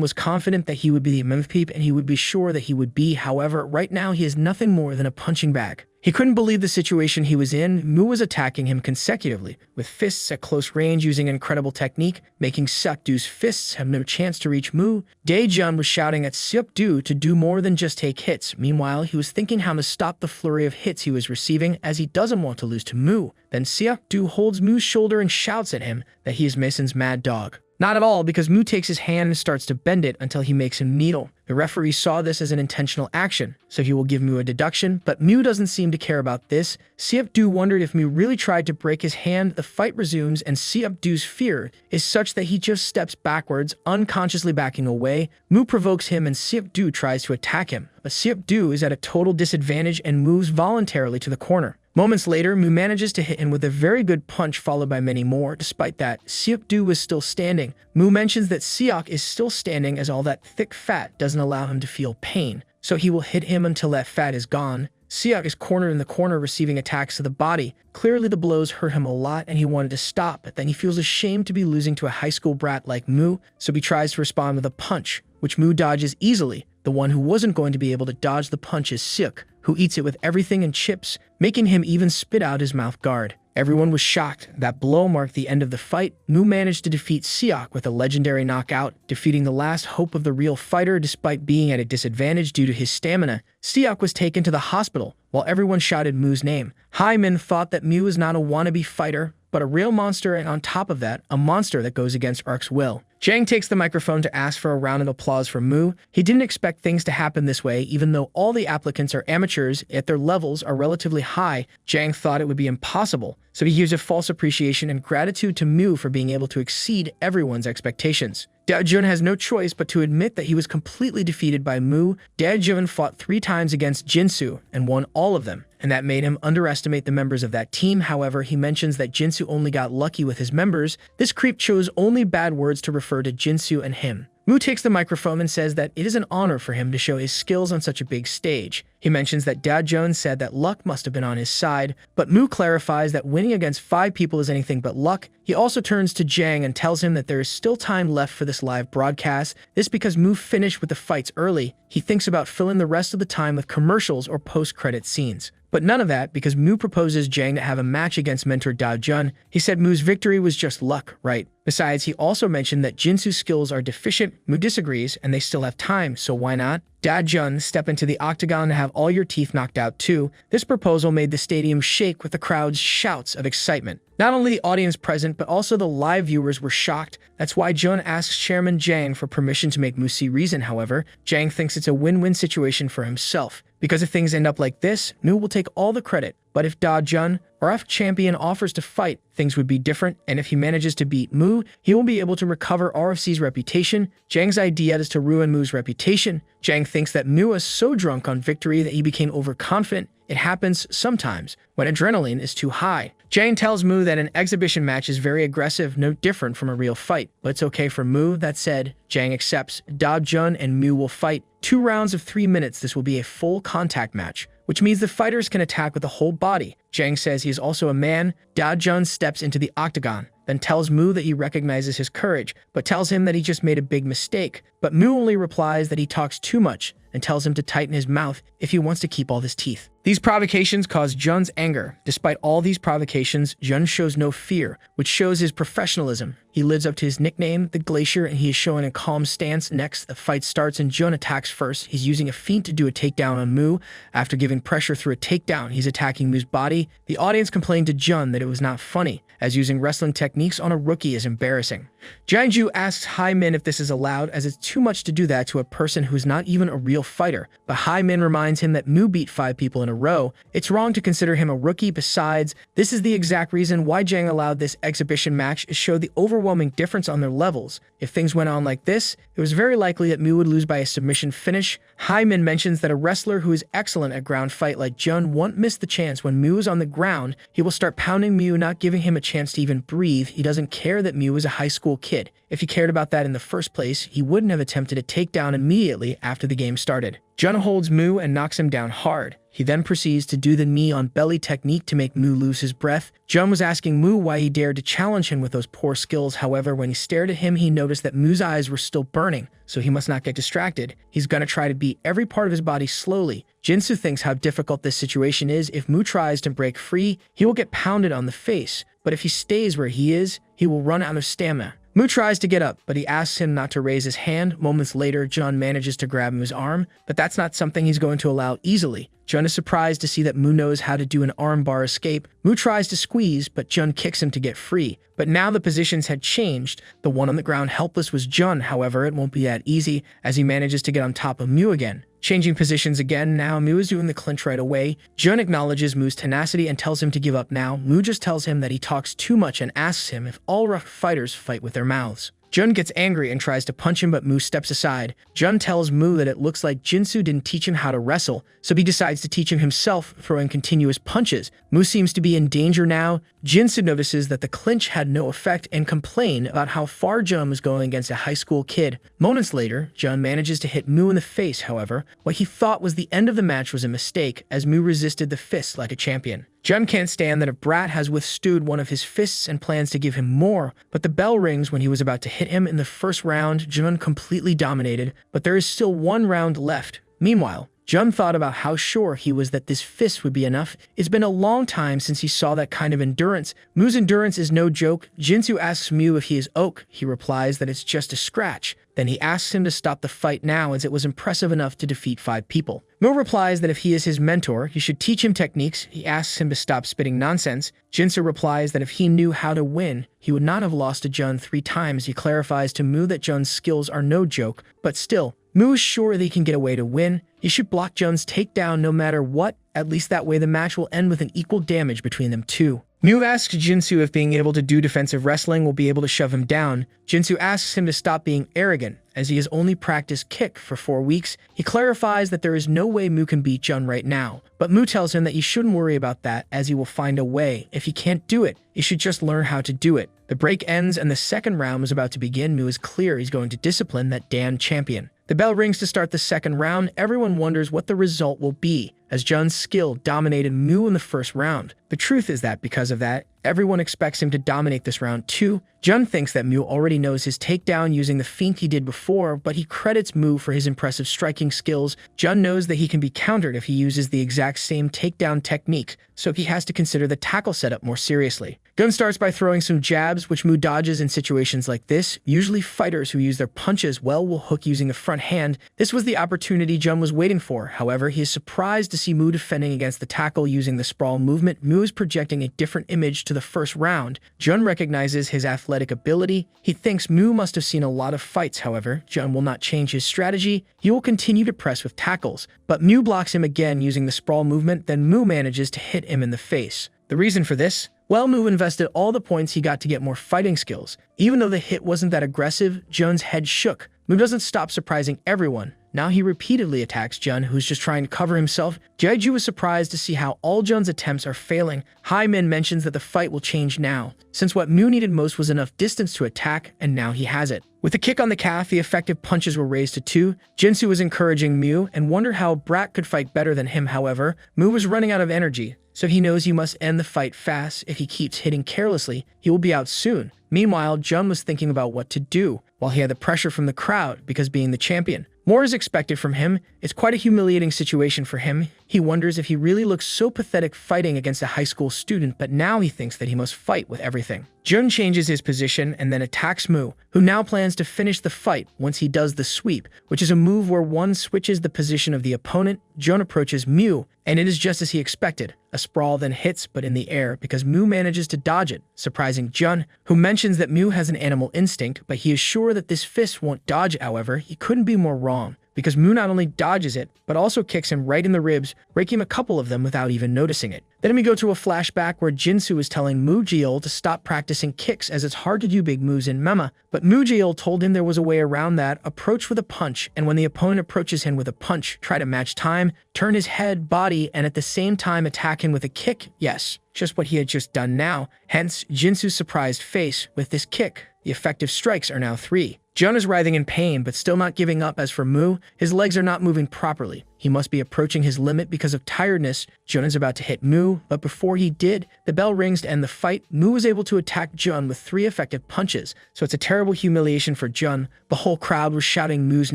Speaker 1: was confident that he would be the MVP and he would be sure that he would be. However, right now he is nothing more than a punching bag. He couldn't believe the situation he was in. Mu was attacking him consecutively, with fists at close range using incredible technique, making Seok-do's fists have no chance to reach Mu. Da-jun was shouting at Seok-do to do more than just take hits. Meanwhile, he was thinking how to stop the flurry of hits he was receiving as he doesn't want to lose to Mu. Then Seok-do holds Mu's shoulder and shouts at him that he is Mason's mad dog. Not at all, because Mu takes his hand and starts to bend it until he makes him needle. The referee saw this as an intentional action, so he will give Mu a deduction, but Mu doesn't seem to care about this. Seok-do wondered if Mu really tried to break his hand. The fight resumes, and Seok-do's fear is such that he just steps backwards, unconsciously backing away. Mu provokes him, and Seok-do tries to attack him, but Seok-do is at a total disadvantage and moves voluntarily to the corner. Moments later, Mu manages to hit him with a very good punch followed by many more. Despite that, Seok-do was still standing. Mu mentions that Seok is still standing as all that thick fat doesn't allow him to feel pain, so he will hit him until that fat is gone. Seok is cornered in the corner receiving attacks to the body. Clearly the blows hurt him a lot and he wanted to stop, but then he feels ashamed to be losing to a high school brat like Mu, so he tries to respond with a punch, which Mu dodges easily. The one who wasn't going to be able to dodge the punch is Seok, who eats it with everything and chips, making him even spit out his mouth guard. Everyone was shocked. That blow marked the end of the fight. Mu managed to defeat Seok with a legendary knockout, defeating the last hope of the real fighter despite being at a disadvantage due to his stamina. Seok was taken to the hospital, while everyone shouted Mu's name. Hyman thought that Mu was not a wannabe fighter, but a real monster, and on top of that, a monster that goes against Ark's will. Jang takes the microphone to ask for a round of applause from Mu. He didn't expect things to happen this way, even though all the applicants are amateurs, yet their levels are relatively high. Jang thought it would be impossible, so he gives a false appreciation and gratitude to Mu for being able to exceed everyone's expectations. Da-jun has no choice but to admit that he was completely defeated by Mu. Da-jun fought 3 times against Jinsu and won all of them, and that made him underestimate the members of that team. However, he mentions that Jinsu only got lucky with his members. This creep chose only bad words to refer to Jinsu and him. Mu takes the microphone and says that it is an honor for him to show his skills on such a big stage. He mentions that Da-jun said that luck must have been on his side, but Mu clarifies that winning against 5 people is anything but luck. He also turns to Jang and tells him that there is still time left for this live broadcast. This because Mu finished with the fights early. He thinks about filling the rest of the time with commercials or post-credit scenes. But none of that because Mu proposes Jang to have a match against mentor Da-jun. He said Mu's victory was just luck, right? Besides, he also mentioned that Jinsu's skills are deficient. Mu disagrees, and they still have time, so why not? Da-jun, step into the octagon to have all your teeth knocked out too. This proposal made the stadium shake with the crowd's shouts of excitement. Not only the audience present, but also the live viewers were shocked. That's why Jun asks Chairman Jang for permission to make Mu see reason. However, Jang thinks it's a win-win situation for himself, because if things end up like this, Mu will take all the credit. But if Da-jun, or if Champion, offers to fight, things would be different, and if he manages to beat Mu, he will be able to recover RFC's reputation. Jang's idea is to ruin Mu's reputation. Jang thinks that Mu is so drunk on victory that he became overconfident. It happens sometimes when adrenaline is too high. Jang tells Mu that an exhibition match is very aggressive, no different from a real fight, but it's okay for Mu. That said, Jang accepts. Da-jun and Mu will fight 2 rounds of 3 minutes. This will be a full contact match, which means the fighters can attack with the whole body. Jang says he is also a man. Da-jun steps into the octagon, then tells Mu that he recognizes his courage, but tells him that he just made a big mistake. But Mu only replies that he talks too much and tells him to tighten his mouth if he wants to keep all his teeth. These provocations cause Jun's anger. Despite all these provocations, Jun shows no fear, which shows his professionalism. He lives up to his nickname, the Glacier, and he is showing a calm stance. Next, the fight starts and Jun attacks first. He's using a feint to do a takedown on Mu. After giving pressure through a takedown, he's attacking Mu's body. The audience complained to Jun that it was not funny, as using wrestling techniques on a rookie is embarrassing. Jianju asks Hai Min if this is allowed, as it's too much to do that to a person who's not even a real fighter. But Hai Min reminds him that Mu beat 5 people in a row. It's wrong to consider him a rookie. Besides, this is the exact reason why Jiang allowed this exhibition match, is show the overwhelming difference on their levels. If things went on like this, it was very likely that Mu would lose by a submission finish. Hai Min mentions that a wrestler who is excellent at ground fight like Jun won't miss the chance. When Mu is on the ground, he will start pounding Mu, not giving him a chance to even breathe. He doesn't care that Mu is a high school kid. If he cared about that in the first place, he wouldn't have attempted a takedown immediately after the game started. Jun holds Mu and knocks him down hard. He then proceeds to do the knee on belly technique to make Mu lose his breath. Jun was asking Mu why he dared to challenge him with those poor skills. However, when he stared at him, he noticed that Mu's eyes were still burning, so he must not get distracted. He's gonna try to beat every part of his body slowly. Jinsu thinks how difficult this situation is. If Mu tries to break free, he will get pounded on the face. But if he stays where he is, he will run out of stamina. Mu tries to get up, but he asks him not to raise his hand. Moments later, Jun manages to grab Mu's arm, but that's not something he's going to allow easily. Jun is surprised to see that Mu knows how to do an armbar escape. Mu tries to squeeze, but Jun kicks him to get free. But now the positions had changed. The one on the ground helpless was Jun. However, it won't be that easy, as he manages to get on top of Mu again. Changing positions again, now Mu is doing the clinch right away. Jun acknowledges Mu's tenacity and tells him to give up now. Mu just tells him that he talks too much and asks him if all rough fighters fight with their mouths. Jun gets angry and tries to punch him, but Mu steps aside. Jun tells Mu that it looks like Jinsu didn't teach him how to wrestle, so he decides to teach him himself, throwing continuous punches. Mu seems to be in danger now. Jinsu notices that the clinch had no effect and complains about how far Jun was going against a high school kid. Moments later, Jun manages to hit Mu in the face. However, what he thought was the end of the match was a mistake, as Mu resisted the fist like a champion. Jun can't stand that a brat has withstood one of his fists and plans to give him more, but the bell rings when he was about to hit him in the first round. Jun completely dominated, but there is still one round left. Meanwhile, Jun thought about how sure he was that this fist would be enough. It's been a long time since he saw that kind of endurance. Mu's endurance is no joke. Jinsu asks Mu if he is oak. He replies that it's just a scratch. Then he asks him to stop the fight now, as it was impressive enough to defeat 5 people. Mu replies that if he is his mentor, he should teach him techniques. He asks him to stop spitting nonsense. Jinsu replies that if he knew how to win, he would not have lost to Jun 3 times. He clarifies to Mu that Jun's skills are no joke, but still, Mu is sure that he can get away to win. He should block Jun's takedown no matter what. At least that way the match will end with an equal damage between them two. Mu asks Jinsu if being able to do defensive wrestling will be able to shove him down. Jinsu asks him to stop being arrogant, as he has only practiced kick for 4 weeks. He clarifies that there is no way Mu can beat Jun right now, but Mu tells him that he shouldn't worry about that, as he will find a way. If he can't do it, he should just learn how to do it. The break ends and the second round was about to begin. Mu is clear he's going to discipline that damn champion. The bell rings to start the second round. Everyone wonders what the result will be, as Jun's skill dominated Mu in the first round. The truth is that because of that, everyone expects him to dominate this round too. Jun thinks that Mu already knows his takedown using the feint he did before, but he credits Mu for his impressive striking skills. Jun knows that he can be countered if he uses the exact same takedown technique, so he has to consider the tackle setup more seriously. Jun starts by throwing some jabs, which Mu dodges in situations like this. Usually fighters who use their punches well will hook using a front hand. This was the opportunity Jun was waiting for. However, he is surprised to see Mu defending against the tackle using the sprawl movement. Mu is projecting a different image to the first round. Jun recognizes his athletic ability. He thinks Mu must have seen a lot of fights. However, Jun will not change his strategy. He will continue to press with tackles, but Mu blocks him again using the sprawl movement. Then Mu manages to hit him in the face. The reason for this? Well, Mu invested all the points he got to get more fighting skills. Even though the hit wasn't that aggressive, Jun's head shook. Mu doesn't stop surprising everyone. Now he repeatedly attacks Jun, who's just trying to cover himself. Jaiju is surprised to see how all Jun's attempts are failing. Hai Min mentions that the fight will change now, since what Mu needed most was enough distance to attack, and now he has it. With a kick on the calf, the effective punches were raised to 2. Jinsu was encouraging Mu and wondered how Brat could fight better than him. However, Mu was running out of energy, so he knows he must end the fight fast. If he keeps hitting carelessly, he will be out soon. Meanwhile, Jun was thinking about what to do, while he had the pressure from the crowd because being the champion. More is expected from him. It's quite a humiliating situation for him. He wonders if he really looks so pathetic fighting against a high school student, but now he thinks that he must fight with everything. Jun changes his position and then attacks Mu, who now plans to finish the fight once he does the sweep, which is a move where one switches the position of the opponent. Jun approaches Mu, and it is just as he expected. A sprawl then hits, but in the air, because Mu manages to dodge it, surprising Jun, who mentions that Mu has an animal instinct, but he is sure that this fist won't dodge. However, he couldn't be more wrong, because Mu not only dodges it, but also kicks him right in the ribs, breaking a couple of them without even noticing it. Then we go to a flashback where Jinsu is telling Mu Jil to stop practicing kicks as it's hard to do big moves in MMA, but Mu Jil told him there was a way around that: approach with a punch, and when the opponent approaches him with a punch, try to match time, turn his head, body, and at the same time attack him with a kick. Yes, just what he had just done now, hence Jinsu's surprised face. With this kick, the effective strikes are now 3. Jun is writhing in pain, but still not giving up. As for Mu, his legs are not moving properly. He must be approaching his limit because of tiredness. Jun is about to hit Mu, but before he did, the bell rings to end the fight. Mu was able to attack Jun with 3 effective punches, so it's a terrible humiliation for Jun. The whole crowd was shouting Mu's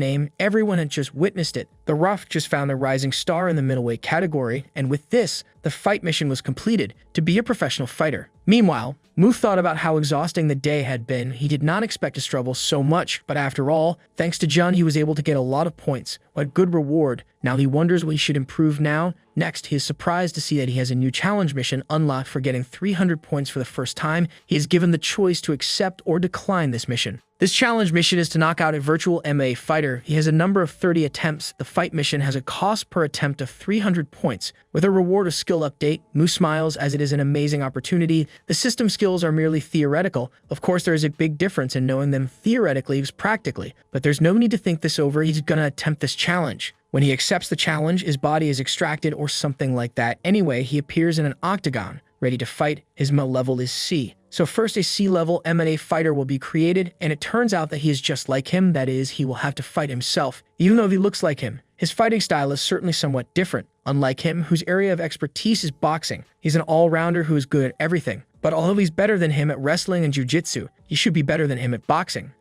Speaker 1: name. Everyone had just witnessed it. The Rough just found the rising star in the middleweight category, and with this, the fight mission was completed: to be a professional fighter. Meanwhile, Mu thought about how exhausting the day had been. He did not expect to struggle so much, but after all, thanks to Jun, he was able to get a lot of points. What good reward. Now he wonders what he should improve now. Next, he is surprised to see that he has a new challenge mission unlocked for getting 300 points for the first time. He is given the choice to accept or decline this mission. This challenge mission is to knock out a virtual MMA fighter. He has a number of 30 attempts. The fight mission has a cost per attempt of 300 points. With a reward of skill update, Mu smiles as it is an amazing opportunity. The system skills are merely theoretical. Of course, there is a big difference in knowing them theoretically as practically, but there's no need to think this over. He's gonna attempt this challenge. When he accepts the challenge, his body is extracted or something like that. Anyway, he appears in an octagon, ready to fight. His MA level is C. So first, a C-level MMA fighter will be created, and it turns out that he is just like him. That is, he will have to fight himself. Even though he looks like him, his fighting style is certainly somewhat different. Unlike him, whose area of expertise is boxing, he's an all-rounder who is good at everything. But although he's better than him at wrestling and jiu-jitsu, he should be better than him at boxing.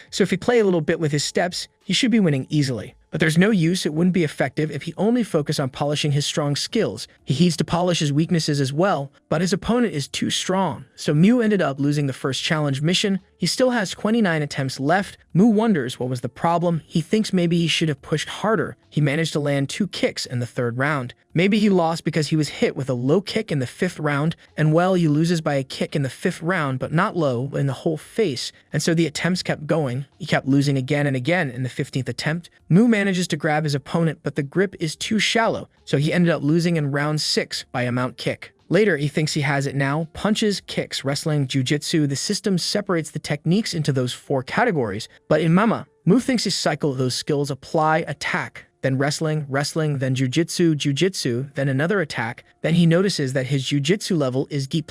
Speaker 1: So if he play a little bit with his steps, he should be winning easily. But there's no use. It wouldn't be effective if he only focused on polishing his strong skills. He needs to polish his weaknesses as well, but his opponent is too strong. So Mu ended up losing the first challenge mission. He still has 29 attempts left. Mu wonders what was the problem. He thinks maybe he should have pushed harder. He managed to land 2 kicks in the 3rd round. Maybe he lost because he was hit with a low kick in the 5th round, and well, he loses by a kick in the 5th round, but not low, in the whole face. And so the attempts kept going. He kept losing again and again. In the 15th attempt, Mu manages to grab his opponent, but the grip is too shallow, so he ended up losing in round 6 by a mount kick. Later, he thinks he has it now. Punches, kicks, wrestling, jiu-jitsu. The system separates the techniques into those 4 categories, but in MMA, Mu thinks his cycle of those skills: apply, attack, then wrestling, then jiu-jitsu, then another attack. Then he notices that his jiu-jitsu level is D+,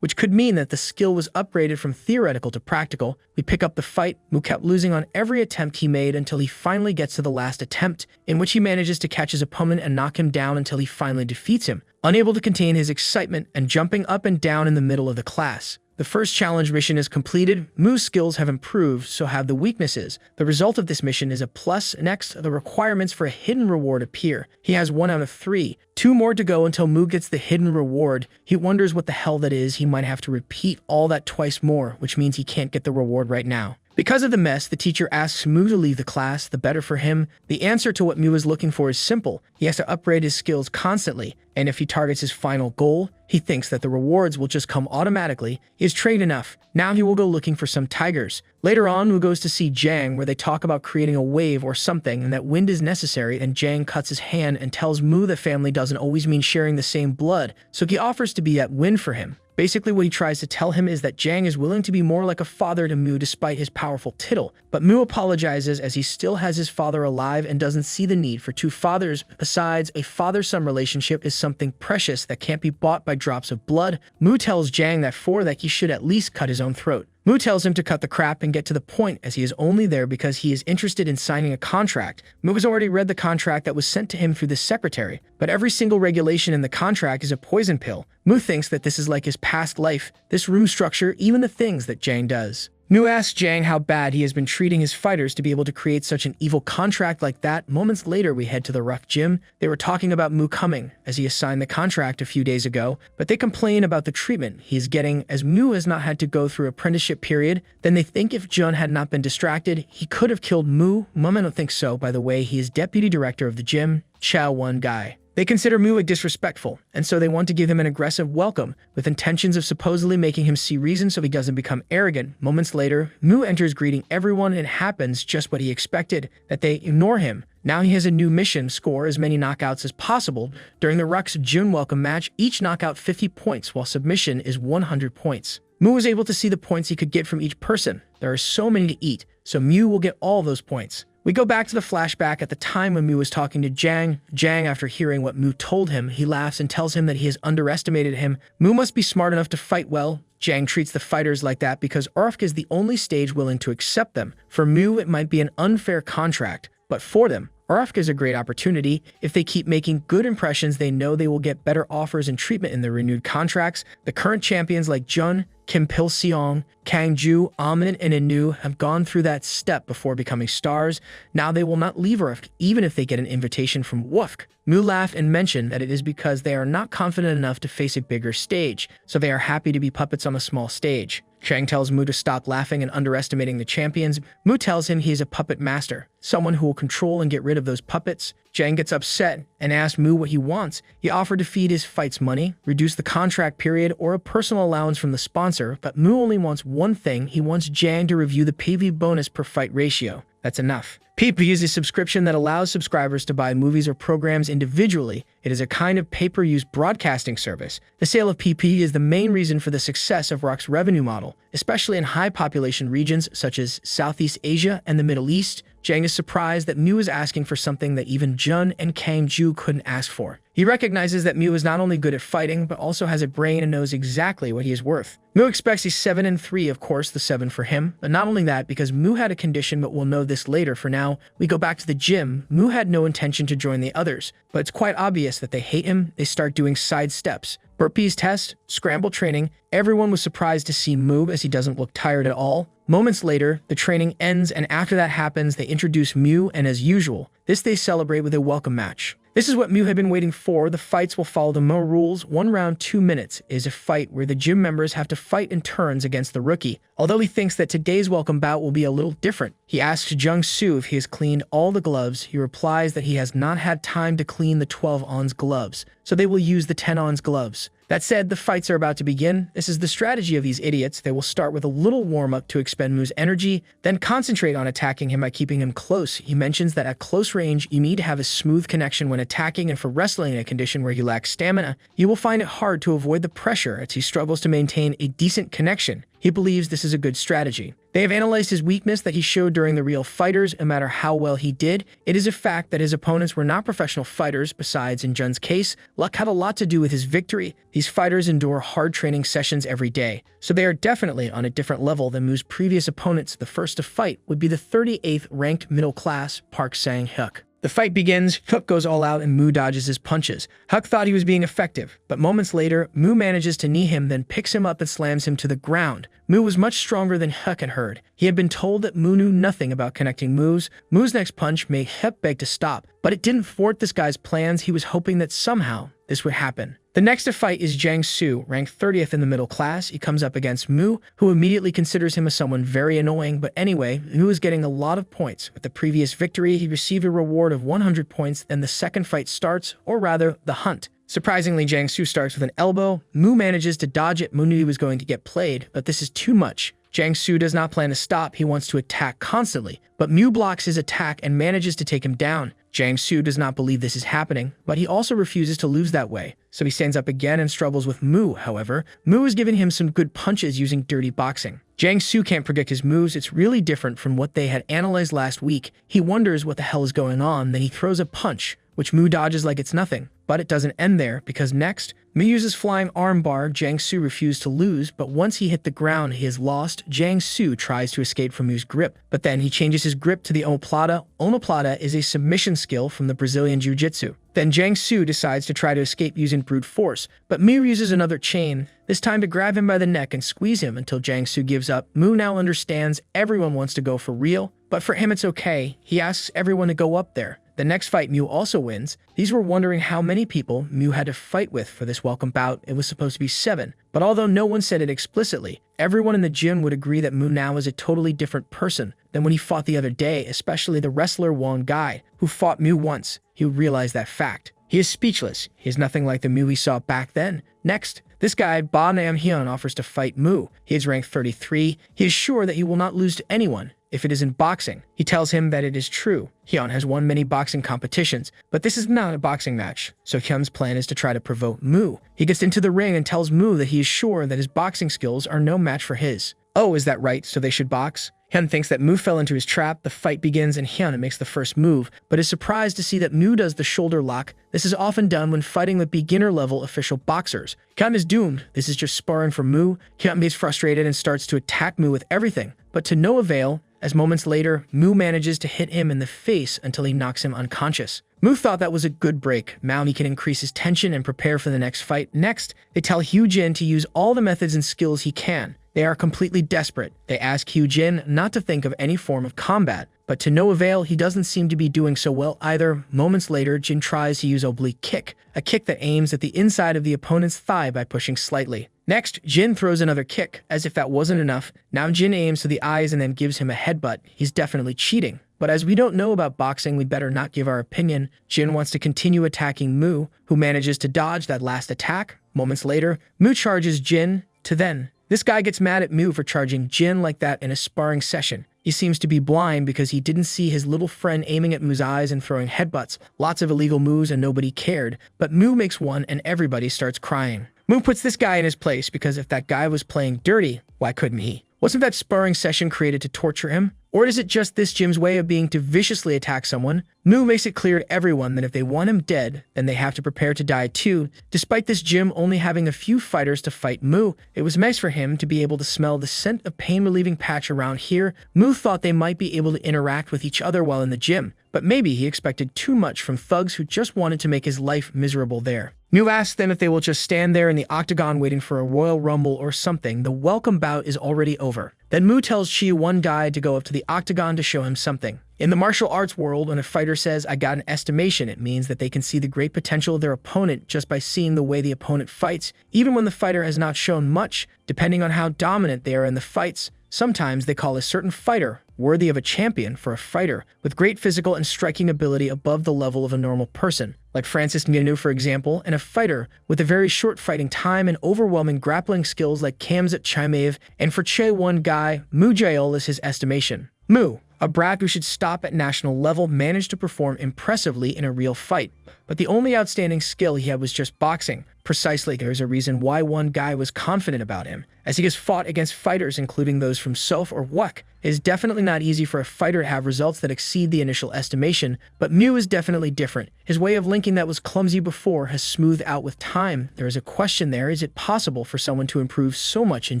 Speaker 1: which could mean that the skill was upgraded from theoretical to practical. We pick up the fight. Mu kept losing on every attempt he made until he finally gets to the last attempt, in which he manages to catch his opponent and knock him down until he finally defeats him, unable to contain his excitement and jumping up and down in the middle of the class. The first challenge mission is completed. Mu's skills have improved, so have the weaknesses. The result of this mission is a plus. Next, the requirements for a hidden reward appear. He has 1 out of 3. 2 more to go until Mu gets the hidden reward. He wonders what the hell that is. He might have to repeat all that twice more, which means he can't get the reward right now. Because of the mess, the teacher asks Mu to leave the class. The better for him. The answer to what Mu is looking for is simple. He has to upgrade his skills constantly, and if he targets his final goal, he thinks that the rewards will just come automatically. He is trained enough. Now he will go looking for some tigers. Later on, Mu goes to see Jang, where they talk about creating a wave or something, and that wind is necessary, and Jang cuts his hand and tells Mu that family doesn't always mean sharing the same blood, so he offers to be that wind for him. Basically, what he tries to tell him is that Jang is willing to be more like a father to Mu despite his powerful tittle, but Mu apologizes as he still has his father alive and doesn't see the need for 2 fathers. Besides, a father-son relationship is something precious that can't be bought by drops of blood. Mu tells Jang that for that he should at least cut his own throat. Mu tells him to cut the crap and get to the point, as he is only there because he is interested in signing a contract. Mu has already read the contract that was sent to him through the secretary, but every single regulation in the contract is a poison pill. Mu thinks that this is like his past life, this room structure, even the things that Jang does. Mu asks Jang how bad he has been treating his fighters to be able to create such an evil contract like that. Moments later, we head to the rough gym. They were talking about Mu coming, as he assigned the contract a few days ago, but they complain about the treatment he is getting as Mu has not had to go through apprenticeship period. Then they think if Jun had not been distracted, he could have killed Mu. Mom, I don't think so. By the way, he is deputy director of the gym, Chow One Guy. They consider Mu disrespectful, and so they want to give him an aggressive welcome, with intentions of supposedly making him see reason so he doesn't become arrogant. Moments later, Mu enters greeting everyone and it happens just what he expected, that they ignore him. Now he has a new mission, score as many knockouts as possible. During the Ruck's June welcome match, each knockout 50 points, while submission is 100 points. Mu was able to see the points he could get from each person. There are so many to eat, so Mu will get all those points. We go back to the flashback at the time when Mu was talking to Jang. Jang, after hearing what Mu told him, he laughs and tells him that he has underestimated him. Mu must be smart enough to fight well. Jang treats the fighters like that because RFK is the only stage willing to accept them. For Mu, it might be an unfair contract, but for them, RFK is a great opportunity. If they keep making good impressions, they know they will get better offers and treatment in their renewed contracts. The current champions like Jun, Kim Pil-seong, Kang Ju, Amin, and Inu have gone through that step before becoming stars. Now they will not leave RFK even if they get an invitation from WUFK. Mu laughed and mentioned that it is because they are not confident enough to face a bigger stage, so they are happy to be puppets on a small stage. Chang tells Mu to stop laughing and underestimating the champions. Mu tells him he is a puppet master, someone who will control and get rid of those puppets. Chang gets upset and asks Mu what he wants. He offered to feed his fights money, reduce the contract period, or a personal allowance from the sponsor, but Mu only wants one thing. He wants Jang to review the PV bonus per fight ratio. That's enough. PP is a subscription that allows subscribers to buy movies or programs individually. It is a kind of pay-per-use broadcasting service. The sale of PP is the main reason for the success of ROK's revenue model, especially in high-population regions such as Southeast Asia and the Middle East. Jang is surprised that Mu is asking for something that even Jun and Kang Ju couldn't ask for. He recognizes that Mu is not only good at fighting, but also has a brain and knows exactly what he is worth. Mu expects a 7-3, of course, the 7 for him, but not only that, because Mu had a condition, but we'll know this later. For now, we go back to the gym. Mu had no intention to join the others, but it's quite obvious that they hate him. They start doing side steps. Burpees test, scramble training. Everyone was surprised to see Mu as he doesn't look tired at all. Moments later, the training ends, and after that happens, they introduce Mu, and as usual, this they celebrate with a welcome match. This is what Mu had been waiting for. The fights will follow the Mo rules. 1 round, 2 minutes is a fight where the gym members have to fight in turns against the rookie. Although he thinks that today's welcome bout will be a little different. He asks Jung Soo if he has cleaned all the gloves. He replies that he has not had time to clean the 12 ons gloves, so they will use the 10 ons gloves. That said, the fights are about to begin. This is the strategy of these idiots. They will start with a little warm-up to expend Mu's energy, then concentrate on attacking him by keeping him close. He mentions that at close range, you need to have a smooth connection when attacking, and for wrestling in a condition where he lacks stamina, you will find it hard to avoid the pressure as he struggles to maintain a decent connection. He believes this is a good strategy. They have analyzed his weakness that he showed during the real fighters. No matter how well he did, it is a fact that his opponents were not professional fighters. Besides, in Jun's case, luck had a lot to do with his victory. These fighters endure hard training sessions every day, so they are definitely on a different level than Mu's previous opponents. The first to fight would be the 38th ranked middle class Park Sang-hyuk. The fight begins, Hyuk goes all out and Mu dodges his punches. Hyuk thought he was being effective, but moments later, Mu manages to knee him, then picks him up and slams him to the ground. Mu was much stronger than Hyuk had heard. He had been told that Mu knew nothing about connecting moves. Mu's next punch made Hyuk beg to stop, but it didn't thwart this guy's plans. He was hoping that somehow this would happen. The next to fight is Jang Soo, ranked 30th in the middle class. He comes up against Mu, who immediately considers him as someone very annoying, but anyway, Mu is getting a lot of points. With the previous victory, he received a reward of 100 points, then the second fight starts, or rather, the hunt. Surprisingly, Jang Soo starts with an elbow. Mu manages to dodge it. Mu knew he was going to get played, but this is too much. Jang Soo does not plan to stop. He wants to attack constantly, but Mu blocks his attack and manages to take him down. Jang Soo does not believe this is happening, but he also refuses to lose that way, so he stands up again and struggles with Mu. However, Mu is giving him some good punches using dirty boxing. Jang Soo can't predict his moves. It's really different from what they had analyzed last week. He wonders what the hell is going on, then he throws a punch, which Mu dodges like it's nothing. But it doesn't end there, because next, Mu uses flying armbar. Jang Soo refused to lose, but once he hit the ground, he is lost. Jang Soo tries to escape from Mu's grip, but then he changes his grip to the omoplata. Omoplata is a submission skill from the Brazilian Jiu-Jitsu. Then Jiang Su decides to try to escape using brute force, but Mu uses another chain, this time to grab him by the neck and squeeze him until Jiang Su gives up. Mu now understands everyone wants to go for real, but for him it's okay. He asks everyone to go up there. The next fight, Mu also wins. These were wondering how many people Mu had to fight with for this welcome bout. It was supposed to be 7, but although no one said it explicitly, everyone in the gym would agree that Mu now is a totally different person than when he fought the other day, especially the wrestler Wong Gai, who fought Mu once. He would realize that fact. He is speechless. He is nothing like the Mu he saw back then. Next, this guy, Ba Nam Hyun, offers to fight Mu. He is ranked 33. He is sure that he will not lose to anyone if it is in boxing. He tells him that it is true. Hyun has won many boxing competitions, but this is not a boxing match, so Hyun's plan is to try to provoke Mu. He gets into the ring and tells Mu that he is sure that his boxing skills are no match for his. Oh, is that right? So they should box? Hyun thinks that Mu fell into his trap. The fight begins and Hyun makes the first move, but is surprised to see that Mu does the shoulder lock. This is often done when fighting with beginner-level official boxers. Hyun is doomed. This is just sparring for Mu. Hyun gets frustrated and starts to attack Mu with everything, but to no avail, as moments later, Mu manages to hit him in the face until he knocks him unconscious. Mu thought that was a good break. Now he can increase his tension and prepare for the next fight. Next, they tell Hyo Jin to use all the methods and skills he can. They are completely desperate. They ask Hyo Jin not to think of any form of combat, but to no avail, he doesn't seem to be doing so well either. Moments later, Jin tries to use oblique kick, a kick that aims at the inside of the opponent's thigh by pushing slightly. Next, Jin throws another kick, as if that wasn't enough. Now Jin aims to the eyes and then gives him a headbutt. He's definitely cheating. But as we don't know about boxing, we'd better not give our opinion. Jin wants to continue attacking Mu, who manages to dodge that last attack. Moments later, Mu charges Jin to then. This guy gets mad at Mu for charging Jin like that in a sparring session. He seems to be blind because he didn't see his little friend aiming at Mu's eyes and throwing headbutts. Lots of illegal moves and nobody cared, but Mu makes one and everybody starts crying. Mu puts this guy in his place because if that guy was playing dirty, why couldn't he? Wasn't that sparring session created to torture him? Or is it just this gym's way of being to viciously attack someone? Mu makes it clear to everyone that if they want him dead, then they have to prepare to die too. Despite this gym only having a few fighters to fight Mu, it was nice for him to be able to smell the scent of pain-relieving patch around here. Mu thought they might be able to interact with each other while in the gym, but maybe he expected too much from thugs who just wanted to make his life miserable there. Mu asks them if they will just stand there in the octagon waiting for a royal rumble or something. The welcome bout is already over. Then Mu tells Chi one guy to go up to the octagon to show him something. In the martial arts world, when a fighter says, "I got an estimation," it means that they can see the great potential of their opponent just by seeing the way the opponent fights, even when the fighter has not shown much, depending on how dominant they are in the fights. Sometimes they call a certain fighter worthy of a champion for a fighter with great physical and striking ability above the level of a normal person, like Francis Ngannou, for example, and a fighter with a very short fighting time and overwhelming grappling skills like Khamzat Chimaev, and for Che one guy, Mu Jaeol is his estimation. Mu, a brat who should stop at national level, managed to perform impressively in a real fight, but the only outstanding skill he had was just boxing. Precisely, there's a reason why one guy was confident about him, as he has fought against fighters including those from Seoul or Wuk. It is definitely not easy for a fighter to have results that exceed the initial estimation, but Mu is definitely different. His way of linking that was clumsy before has smoothed out with time. There is a question there: is it possible for someone to improve so much in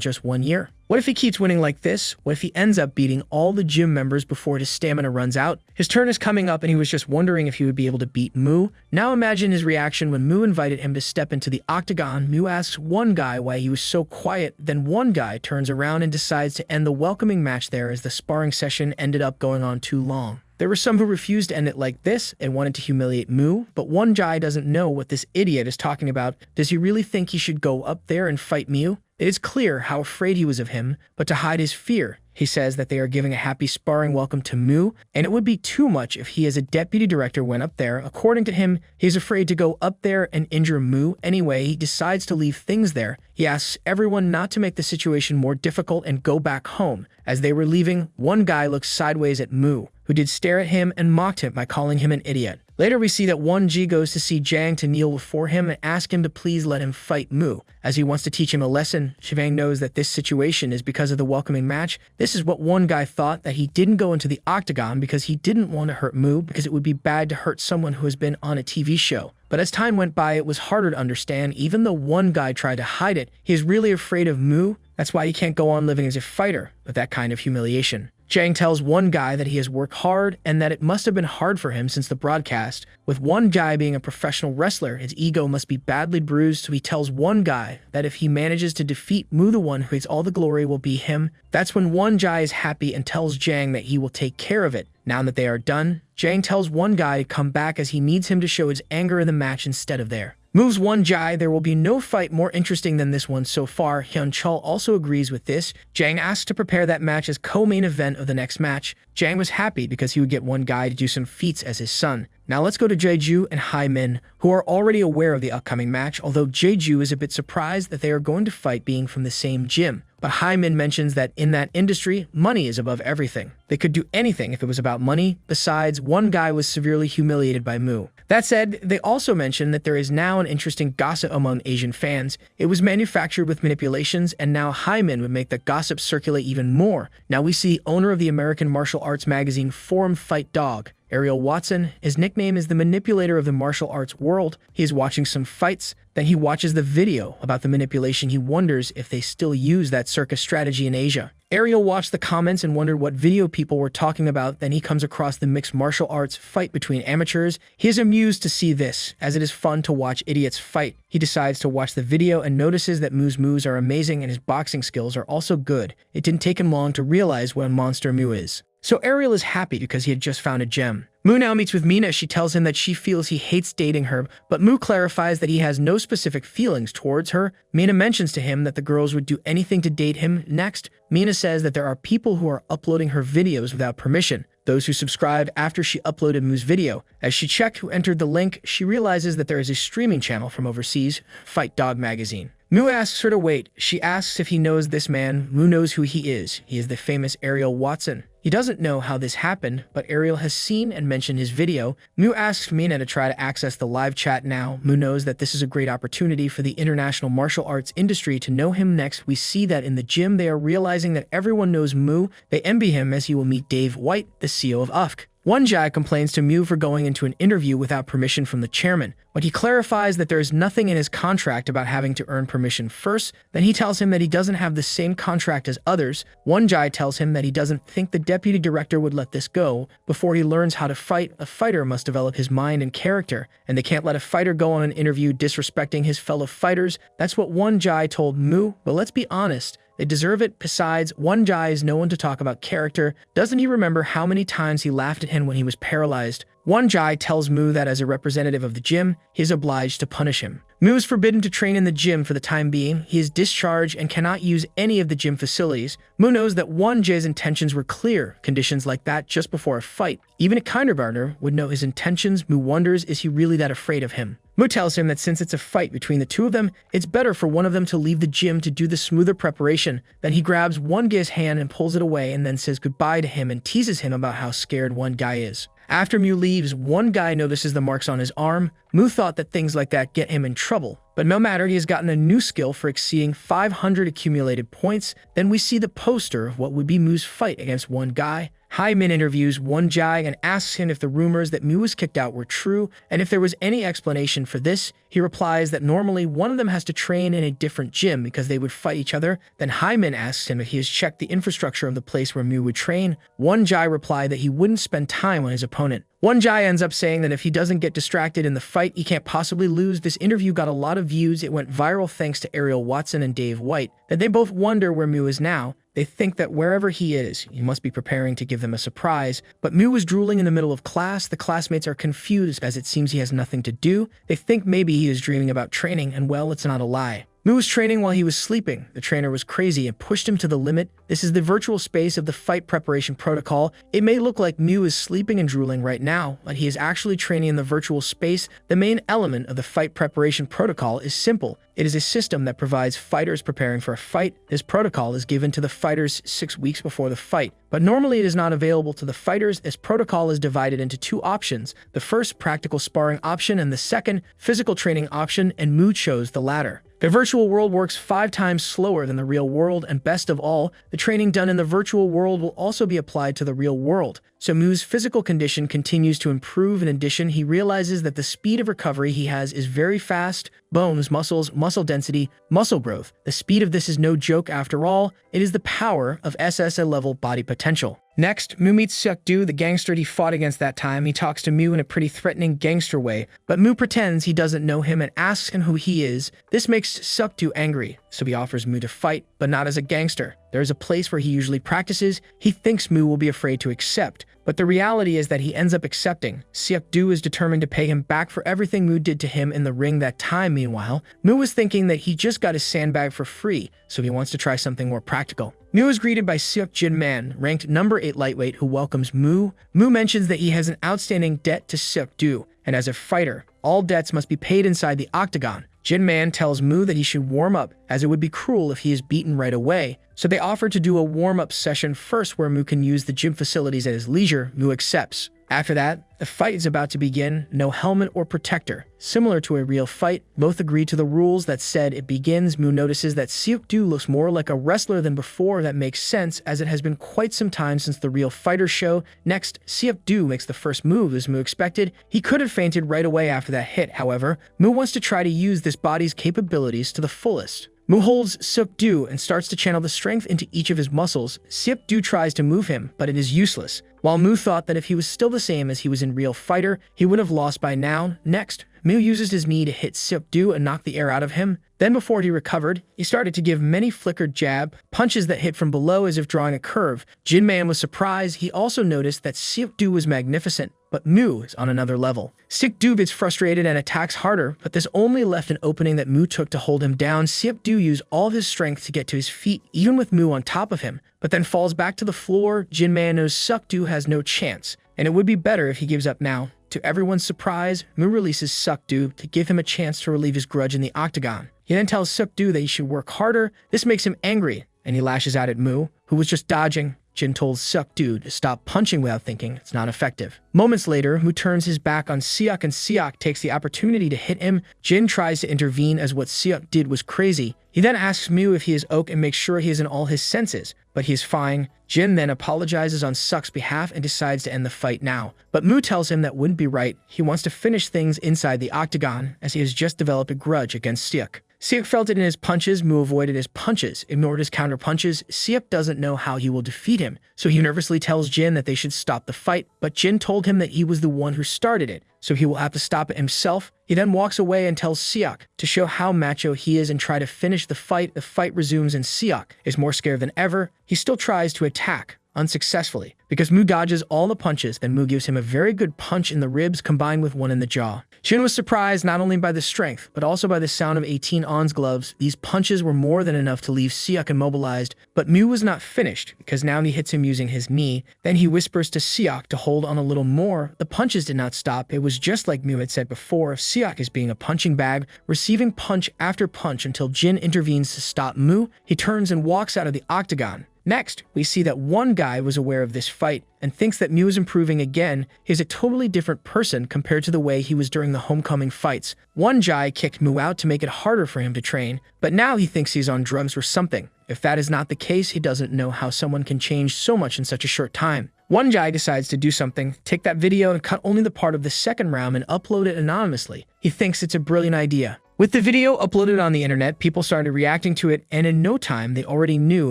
Speaker 1: just 1 year? What if he keeps winning like this? What if he ends up beating all the gym members before his stamina runs out? His turn is coming up and he was just wondering if he would be able to beat Mu. Now imagine his reaction when Mu invited him to step into the octagon. Mu asks one guy why he was so quiet, then one guy turns around and decides to end the welcoming match there as the sparring session ended up going on too long. There were some who refused to end it like this and wanted to humiliate Mu, but one guy doesn't know what this idiot is talking about. Does he really think he should go up there and fight Mu? It is clear how afraid he was of him, but to hide his fear, he says that they are giving a happy sparring welcome to Mu, and it would be too much if he as a deputy director went up there. According to him, he is afraid to go up there and injure Mu. Anyway, he decides to leave things there. He asks everyone not to make the situation more difficult and go back home. As they were leaving, one guy looks sideways at Mu, who did stare at him and mocked him by calling him an idiot. Later, we see that Won Ji goes to see Jiang to kneel before him and ask him to please let him fight Mu, as he wants to teach him a lesson. Shivang knows that this situation is because of the welcoming match. This is what one guy thought, that he didn't go into the octagon because he didn't want to hurt Mu, because it would be bad to hurt someone who has been on a TV show. But as time went by, it was harder to understand. Even though one guy tried to hide it, he is really afraid of Mu. That's why he can't go on living as a fighter with that kind of humiliation. Jang tells one guy that he has worked hard and that it must have been hard for him since the broadcast. With one guy being a professional wrestler, his ego must be badly bruised, so he tells one guy that if he manages to defeat Mu, the one who gets all the glory will be him. That's when one guy is happy and tells Jang that he will take care of it. Now that they are done, Jang tells one guy to come back as he needs him to show his anger in the match instead of there. Moves one Jai, there will be no fight more interesting than this one so far. Hyun Chul also agrees with this. Jang asks to prepare that match as co-main event of the next match. Jang was happy because he would get one guy to do some feats as his son. Now let's go to Jeju and Hai Min, who are already aware of the upcoming match, although Jeju is a bit surprised that they are going to fight being from the same gym. But Hai Min mentions that in that industry, money is above everything. They could do anything if it was about money. Besides, one guy was severely humiliated by Mu. That said, they also mention that there is now an interesting gossip among Asian fans. It was manufactured with manipulations, and now Hai Min would make the gossip circulate even more. Now we see the owner of the American martial arts magazine Forum Fight Dog, Ariel Watson. His nickname is the manipulator of the martial arts world. He is watching some fights, then he watches the video about the manipulation. He wonders if they still use that circus strategy in Asia. Ariel watched the comments and wondered what video people were talking about. Then he comes across the mixed martial arts fight between amateurs. He is amused to see this, as it is fun to watch idiots fight. He decides to watch the video and notices that Mu's moves are amazing and his boxing skills are also good. It didn't take him long to realize what a monster Mu is. So Ariel is happy because he had just found a gem. Mu now meets with Mina. She tells him that she feels he hates dating her, but Mu clarifies that he has no specific feelings towards her. Mina mentions to him that the girls would do anything to date him. Next, Mina says that there are people who are uploading her videos without permission, those who subscribed after she uploaded Mu's video. As she checked who entered the link, she realizes that there is a streaming channel from overseas, Fight Dog Magazine. Mu asks her to wait. She asks if he knows this man. Mu knows who he is. He is the famous Ariel Watson. He doesn't know how this happened, but Ariel has seen and mentioned his video. Mu asks Mina to try to access the live chat now. Mu knows that this is a great opportunity for the international martial arts industry to know him next. We see that in the gym they are realizing that everyone knows Mu. They envy him as he will meet Dave White, the CEO of UFK. One Jai complains to Mu for going into an interview without permission from the chairman, but he clarifies that there is nothing in his contract about having to earn permission first. Then he tells him that he doesn't have the same contract as others. One Jai tells him that he doesn't think the deputy director would let this go. Before he learns how to fight, a fighter must develop his mind and character, and they can't let a fighter go on an interview disrespecting his fellow fighters. That's what One Jai told Mu, but let's be honest, they deserve it. Besides, One Jai is no one to talk about character. Doesn't he remember how many times he laughed at him when he was paralyzed? One Jai tells Mu that as a representative of the gym, he is obliged to punish him. Mu is forbidden to train in the gym for the time being. He is discharged and cannot use any of the gym facilities. Mu knows that One Jai's intentions were clear, conditions like that just before a fight. Even a kindergartner would know his intentions. Mu wonders, is he really that afraid of him? Mu tells him that since it's a fight between the two of them, it's better for one of them to leave the gym to do the smoother preparation. Then he grabs One Guy's hand and pulls it away and then says goodbye to him and teases him about how scared One Guy is. After Mu leaves, One Guy notices the marks on his arm. Mu thought that things like that get him in trouble. But no matter, he has gotten a new skill for exceeding 500 accumulated points. Then we see the poster of what would be Mu's fight against One Guy. Hai Min interviews One Jai and asks him if the rumors that Mu was kicked out were true, and if there was any explanation for this. He replies that normally one of them has to train in a different gym because they would fight each other. Then Hai Min asks him if he has checked the infrastructure of the place where Mu would train. One Jai replied that he wouldn't spend time on his opponent. One Jai ends up saying that if he doesn't get distracted in the fight, he can't possibly lose. This interview got a lot of views. It went viral thanks to Ariel Watson and Dave White. That they both wonder where Mu is now. They think that wherever he is, he must be preparing to give them a surprise. But Mu is drooling in the middle of class. The classmates are confused as it seems he has nothing to do. They think maybe he is dreaming about training, and well, it's not a lie. Mu was training while he was sleeping. The trainer was crazy and pushed him to the limit. This is the virtual space of the fight preparation protocol. It may look like Mu is sleeping and drooling right now, but he is actually training in the virtual space. The main element of the fight preparation protocol is simple. It is a system that provides fighters preparing for a fight. This protocol is given to the fighters 6 weeks before the fight, but normally it is not available to the fighters. This protocol is divided into two options. The first, practical sparring option, and the second, physical training option, and Mu chose the latter. The virtual world works 5 times slower than the real world, and best of all, the training done in the virtual world will also be applied to the real world. So Mu's physical condition continues to improve. In addition, he realizes that the speed of recovery he has is very fast. Bones, muscles, muscle density, muscle growth. The speed of this is no joke after all. It is the power of SSA level body potential. Next, Mu meets Seok-do, the gangster he fought against that time. He talks to Mu in a pretty threatening gangster way, but Mu pretends he doesn't know him and asks him who he is. This makes Seok-do angry, so he offers Mu to fight, but not as a gangster. There is a place where he usually practices. He thinks Mu will be afraid to accept, but the reality is that he ends up accepting. Seok-do is determined to pay him back for everything Mu did to him in the ring that time. Meanwhile, Mu was thinking that he just got his sandbag for free, so he wants to try something more practical. Mu is greeted by Seok-jin Man, ranked number 8 lightweight, who welcomes Mu. Mu mentions that he has an outstanding debt to Seok-do, and as a fighter, all debts must be paid inside the octagon. Jin Man tells Mu that he should warm up, as it would be cruel if he is beaten right away, so they offer to do a warm-up session first where Mu can use the gym facilities at his leisure. Mu accepts. After that, the fight is about to begin. No helmet or protector. Similar to a real fight, both agree to the rules that said it begins. Mu notices that Seok-do looks more like a wrestler than before. That makes sense, as it has been quite some time since the real fighter show. Next, Seok-do makes the first move as Mu expected. He could have fainted right away after that hit, however. Mu wants to try to use this body's capabilities to the fullest. Mu holds Seok-do and starts to channel the strength into each of his muscles. Seok-do tries to move him, but it is useless. While Mu thought that if he was still the same as he was in real fighter, he would have lost by now. Next, Mu uses his knee to hit Seok-do and knock the air out of him. Then before he recovered, he started to give many flickered jab, punches that hit from below as if drawing a curve. Jin Man was surprised. He also noticed that Seok-do was magnificent, but Mu is on another level. Seok-do gets frustrated and attacks harder, but this only left an opening that Mu took to hold him down. Seok-do used all of his strength to get to his feet, even with Mu on top of him, but then falls back to the floor. Jin Man knows Seok-do has no chance, and it would be better if he gives up now. To everyone's surprise, Mu releases Seok-do to give him a chance to relieve his grudge in the octagon. He then tells Seok-do that he should work harder. This makes him angry, and he lashes out at Mu, who was just dodging. Jin told Seok-do to stop punching without thinking. It's not effective. Moments later, Mu turns his back on Seok, and Seok takes the opportunity to hit him. Jin tries to intervene as what Seok did was crazy. He then asks Mu if he is okay and makes sure he is in all his senses, but he is fine. Jin then apologizes on Seok's behalf and decides to end the fight now. But Mu tells him that wouldn't be right. He wants to finish things inside the octagon, as he has just developed a grudge against Seok. Seok felt it in his punches. Mu avoided his punches, ignored his counter punches. Seok doesn't know how he will defeat him, so he nervously tells Jin that they should stop the fight, but Jin told him that he was the one who started it, so he will have to stop it himself. He then walks away and tells Seok to show how macho he is and try to finish the fight. The fight resumes and Seok is more scared than ever. He still tries to attack, unsuccessfully, because Mu dodges all the punches. Then Mu gives him a very good punch in the ribs combined with one in the jaw. Jin was surprised not only by the strength, but also by the sound of 18 On's gloves. These punches were more than enough to leave Seok immobilized, but Mu was not finished, because now he hits him using his knee. Then he whispers to Seok to hold on a little more. The punches did not stop. It was just like Mu had said before. Seok is being a punching bag, receiving punch after punch until Jin intervenes to stop Mu. He turns and walks out of the octagon. Next, we see that one guy was aware of this fight and thinks that Mu is improving again. He's a totally different person compared to the way he was during the homecoming fights. One guy kicked Mu out to make it harder for him to train, but now he thinks he's on drugs or something. If that is not the case, he doesn't know how someone can change so much in such a short time. One guy decides to do something, take that video and cut only the part of the second round and upload it anonymously. He thinks it's a brilliant idea. With the video uploaded on the internet, people started reacting to it, and in no time, they already knew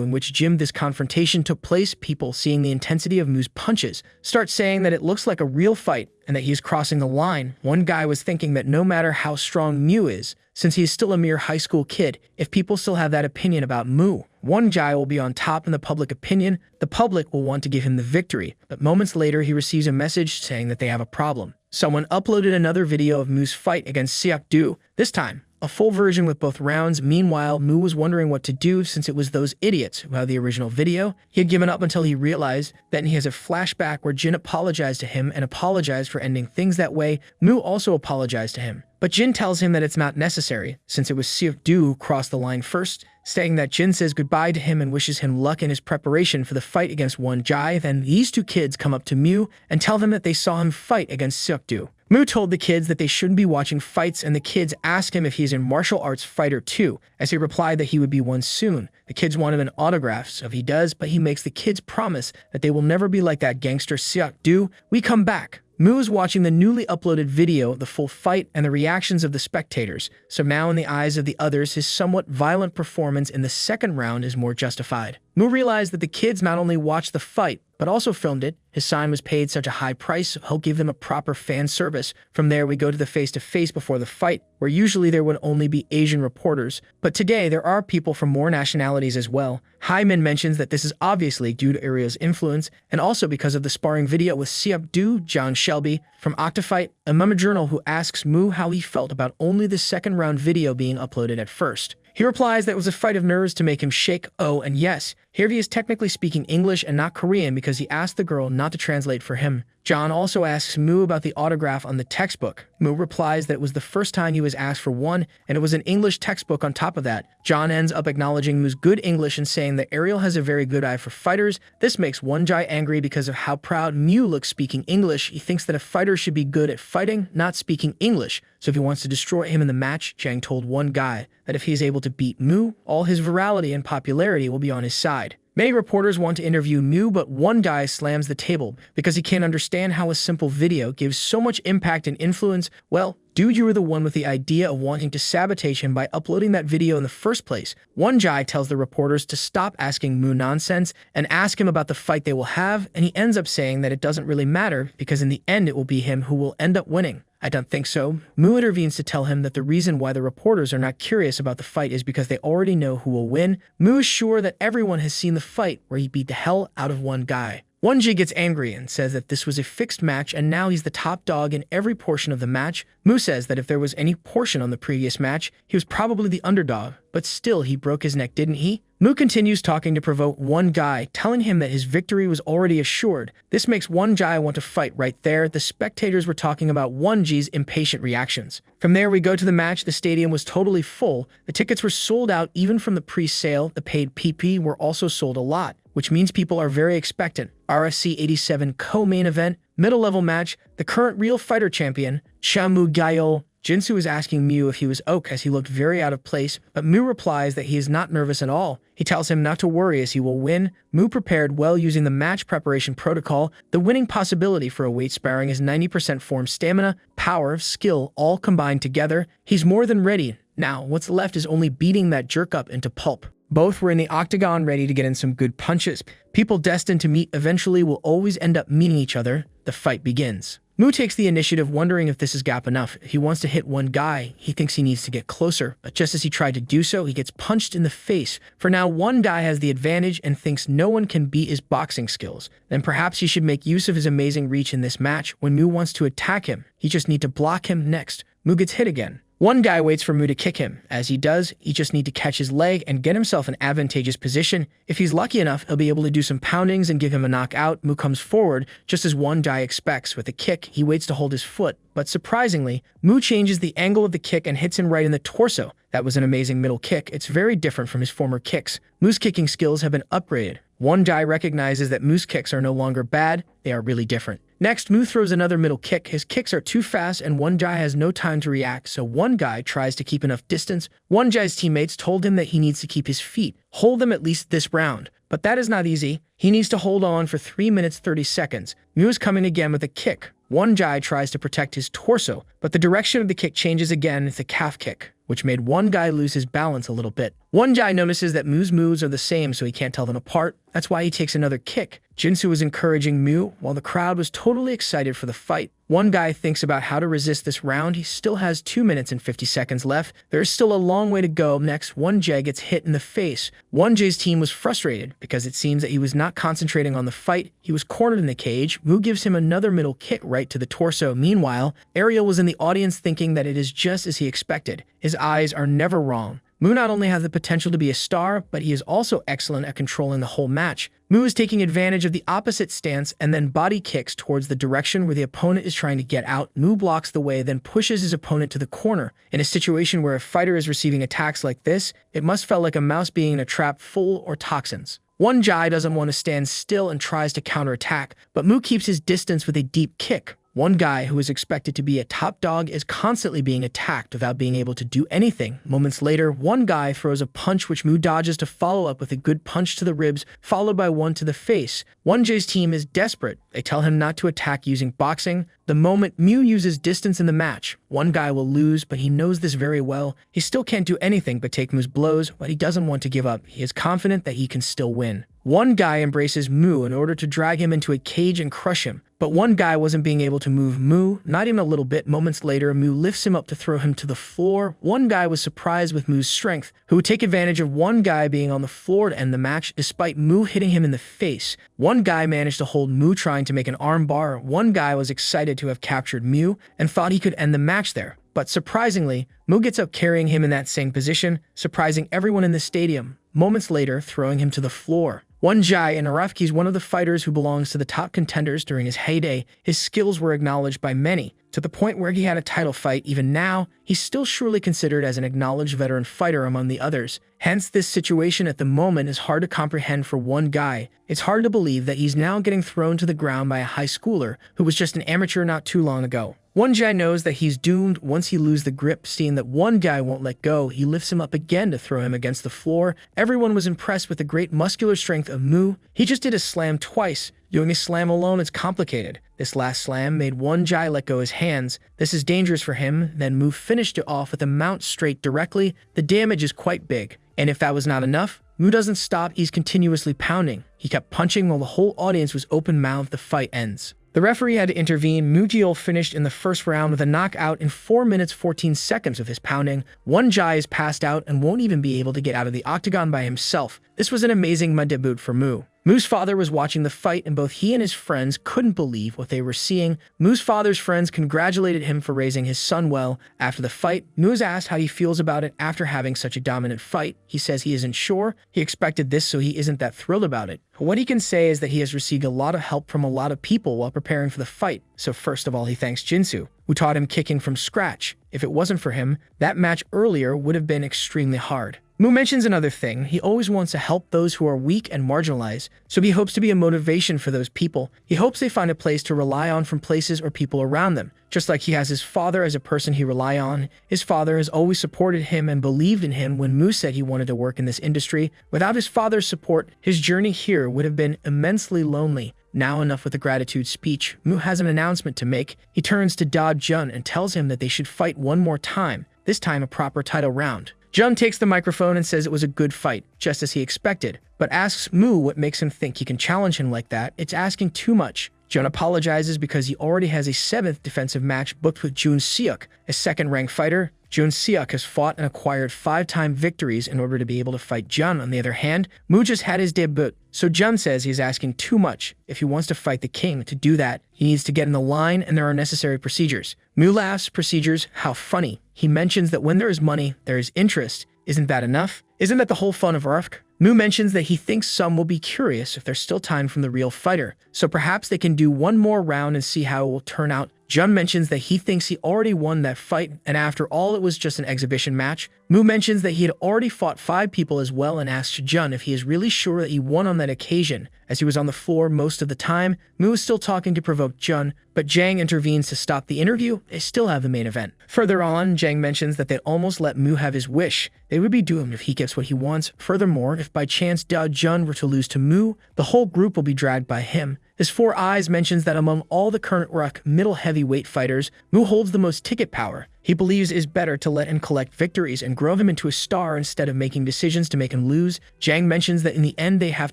Speaker 1: in which gym this confrontation took place. People, seeing the intensity of Mu's punches, start saying that it looks like a real fight and that he is crossing the line. One guy was thinking that no matter how strong Mu is, since he is still a mere high school kid, if people still have that opinion about Mu, one guy will be on top in the public opinion. The public will want to give him the victory, but moments later, he receives a message saying that they have a problem. Someone uploaded another video of Mu's fight against Seok-do, this time a full version with both rounds. Meanwhile, Mu was wondering what to do since it was those idiots who had the original video. He had given up until he realized that he has a flashback where Jin apologized to him and apologized for ending things that way. Mu also apologized to him, but Jin tells him that it's not necessary since it was Seok-do who crossed the line first, stating that Jin says goodbye to him and wishes him luck in his preparation for the fight against one guy. Then these two kids come up to Mu and tell them that they saw him fight against Seok-do. Mu told the kids that they shouldn't be watching fights, and the kids asked him if he's a martial arts fighter too, as he replied that he would be one soon. The kids want him an autograph, so he does, but he makes the kids promise that they will never be like that gangster Seok-do. We come back. Mu is watching the newly uploaded video, the full fight, and the reactions of the spectators. So now in the eyes of the others, his somewhat violent performance in the second round is more justified. Mu realized that the kids not only watched the fight, but also filmed it. His sign was paid such a high price, he'll give them a proper fan service. From there, we go to the face-to-face before the fight, where usually there would only be Asian reporters. But today, there are people from more nationalities as well. Hyman mentions that this is obviously due to Ariel's influence, and also because of the sparring video with Siap Du, John Shelby, from Octafight, a MMA journal who asks Mu how he felt about only the second round video being uploaded at first. He replies that it was a fight of nerves to make him shake. Oh, and yes, here he is technically speaking English and not Korean because he asked the girl not to translate for him. John also asks Mu about the autograph on the textbook. Mu replies that it was the first time he was asked for one, and it was an English textbook on top of that. John ends up acknowledging Mu's good English and saying that Ariel has a very good eye for fighters. This makes Wonjai angry because of how proud Mu looks speaking English. He thinks that a fighter should be good at fighting, not speaking English. So if he wants to destroy him in the match, Jang told one guy that if he is able to beat Mu, all his virality and popularity will be on his side. Many reporters want to interview Mu, but one guy slams the table because he can't understand how a simple video gives so much impact and influence. Well, dude, you were the one with the idea of wanting to sabotage him by uploading that video in the first place. One guy tells the reporters to stop asking Mu nonsense and ask him about the fight they will have, and he ends up saying that it doesn't really matter because in the end it will be him who will end up winning. I don't think so. Mu intervenes to tell him that the reason why the reporters are not curious about the fight is because they already know who will win. Mu is sure that everyone has seen the fight where he beat the hell out of one guy. Wonji gets angry and says that this was a fixed match and now he's the top dog in every portion of the match. Mu says that if there was any portion on the previous match, he was probably the underdog, but still he broke his neck, didn't he? Mu continues talking to provoke one guy, telling him that his victory was already assured. This makes one guy want to fight right there. The spectators were talking about Wonji's impatient reactions. From there, we go to the match. The stadium was totally full. The tickets were sold out even from the pre-sale. The paid PP were also sold a lot, which means people are very expectant. RSC 87 co-main event, middle-level match, the current real fighter champion, Chamu Gayo. Jinsu is asking Mu if he was okay as he looked very out of place, but Mu replies that he is not nervous at all. He tells him not to worry as he will win. Mu prepared well using the match preparation protocol. The winning possibility for a weight sparring is 90% form stamina, power, skill, all combined together. He's more than ready. Now, what's left is only beating that jerk up into pulp. Both were in the octagon ready to get in some good punches. People destined to meet eventually will always end up meeting each other. The fight begins. Mu takes the initiative, wondering if this is gap enough. He wants to hit one guy. He thinks he needs to get closer, but just as he tried to do so, he gets punched in the face. For now, one guy has the advantage and thinks no one can beat his boxing skills. Then perhaps he should make use of his amazing reach in this match. When Mu wants to attack him, he just needs to block him next. Mu gets hit again. One guy waits for Mu to kick him. As he does, he just needs to catch his leg and get himself an advantageous position. If he's lucky enough, he'll be able to do some poundings and give him a knockout. Mu comes forward, just as one guy expects. With a kick, he waits to hold his foot. But surprisingly, Mu changes the angle of the kick and hits him right in the torso. That was an amazing middle kick. It's very different from his former kicks. Mu's kicking skills have been upgraded. One guy recognizes that Mu's kicks are no longer bad. They are really different. Next, Mu throws another middle kick. His kicks are too fast and one guy has no time to react, so one guy tries to keep enough distance. One guy's teammates told him that he needs to keep his feet, hold them at least this round. But that is not easy. He needs to hold on for 3 minutes 30 seconds. Mu is coming again with a kick. One guy tries to protect his torso, but the direction of the kick changes again. It's a calf kick, which made one guy lose his balance a little bit. One guy notices that Mu's moves are the same, so he can't tell them apart. That's why he takes another kick. Jinsu was encouraging Mu, while the crowd was totally excited for the fight. One guy thinks about how to resist this round. He still has 2 minutes and 50 seconds left. There is still a long way to go. Next, one Jay gets hit in the face. One Jay's team was frustrated because it seems that he was not concentrating on the fight. He was cornered in the cage. Mu gives him another middle kick right to the torso. Meanwhile, Ariel was in the audience thinking that it is just as he expected. His eyes are never wrong. Mu not only has the potential to be a star, but he is also excellent at controlling the whole match. Mu is taking advantage of the opposite stance and then body kicks towards the direction where the opponent is trying to get out. Mu blocks the way, then pushes his opponent to the corner. In a situation where a fighter is receiving attacks like this, it must feel like a mouse being in a trap full of toxins. One Jai doesn't want to stand still and tries to counterattack, but Mu keeps his distance with a deep kick. One guy who is expected to be a top dog is constantly being attacked without being able to do anything. Moments later, one guy throws a punch which Mu dodges to follow up with a good punch to the ribs, followed by one to the face. 1J's team is desperate. They tell him not to attack using boxing. The moment Mu uses distance in the match, one guy will lose, but he knows this very well. He still can't do anything but take Mu's blows, but he doesn't want to give up. He is confident that he can still win. One guy embraces Mu in order to drag him into a cage and crush him, but one guy wasn't being able to move Mu, not even a little bit. Moments later, Mu lifts him up to throw him to the floor. One guy was surprised with Mu's strength, who would take advantage of one guy being on the floor to end the match, despite Mu hitting him in the face. One guy managed to hold Mu trying to make an arm bar. One guy was excited to have captured Mu and thought he could end the match there. But surprisingly, Mu gets up carrying him in that same position, surprising everyone in the stadium. Moments later, throwing him to the floor. 1J in Arafki is one of the fighters who belongs to the top contenders during his heyday. His skills were acknowledged by many, to the point where he had a title fight. Even now, he's still surely considered as an acknowledged veteran fighter among the others. Hence, this situation at the moment is hard to comprehend for one guy. It's hard to believe that he's now getting thrown to the ground by a high schooler who was just an amateur not too long ago. 1J knows that he's doomed once he loses the grip. Seeing that one guy won't let go, he lifts him up again to throw him against the floor. Everyone was impressed with the great muscular strength of Mu. He just did a slam twice. Doing a slam alone is complicated. This last slam made 1J let go his hands. This is dangerous for him. Then Mu finished it off with a mount straight directly. The damage is quite big. And if that was not enough, Mu doesn't stop. He's continuously pounding. He kept punching while the whole audience was open-mouthed. The fight ends. The referee had to intervene. Mu Gil finished in the first round with a knockout in 4 minutes 14 seconds of his pounding. 1J is passed out and won't even be able to get out of the octagon by himself. This was an amazing debut for Mu. Mu's father was watching the fight, and both he and his friends couldn't believe what they were seeing. Mu's father's friends congratulated him for raising his son well. After the fight, Mu is asked how he feels about it after having such a dominant fight. He says he isn't sure. He expected this, so he isn't that thrilled about it. What he can say is that he has received a lot of help from a lot of people while preparing for the fight. So first of all, he thanks Jinsu, who taught him kicking from scratch. If it wasn't for him, that match earlier would have been extremely hard. Mu mentions another thing. He always wants to help those who are weak and marginalized, so he hopes to be a motivation for those people. He hopes they find a place to rely on from places or people around them. Just like he has his father as a person he rely on, his father has always supported him and believed in him when Mu said he wanted to work in this industry. Without his father's support, his journey here would have been immensely lonely. Now enough with the gratitude speech. Mu has an announcement to make. He turns to Da Jun and tells him that they should fight one more time, this time a proper title round. Jun takes the microphone and says it was a good fight, just as he expected, but asks Mu what makes him think he can challenge him like that. It's asking too much. Jun apologizes because he already has a 7th defensive match booked with Jun Seok, a second-ranked fighter. Jun Seok has fought and acquired 5-time victories in order to be able to fight Jun. On the other hand, Mu just had his debut, so Jun says he's asking too much. If he wants to fight the king, to do that, he needs to get in the line and there are necessary procedures. Mu laughs. Procedures? How funny. He mentions that when there is money, there is interest. Isn't that enough? Isn't that the whole fun of Rufk? Mu mentions that he thinks some will be curious if there's still time from the real fighter, so perhaps they can do one more round and see how it will turn out. Jun mentions that he thinks he already won that fight, and after all it was just an exhibition match. Mu mentions that he had already fought 5 people as well and asks Jun if he is really sure that he won on that occasion. As he was on the floor most of the time, Mu is still talking to provoke Jun, but Jang intervenes to stop the interview. They still have the main event. Further on, Jang mentions that they almost let Mu have his wish. They would be doomed if he gets what he wants. Furthermore, if by chance Da Jun were to lose to Mu, the whole group will be dragged by him. His 4 Eyes mentions that among all the current Ruck middle heavyweight fighters, Mu holds the most ticket power. He believes it is better to let him collect victories and grow him into a star instead of making decisions to make him lose. Jang mentions that in the end they have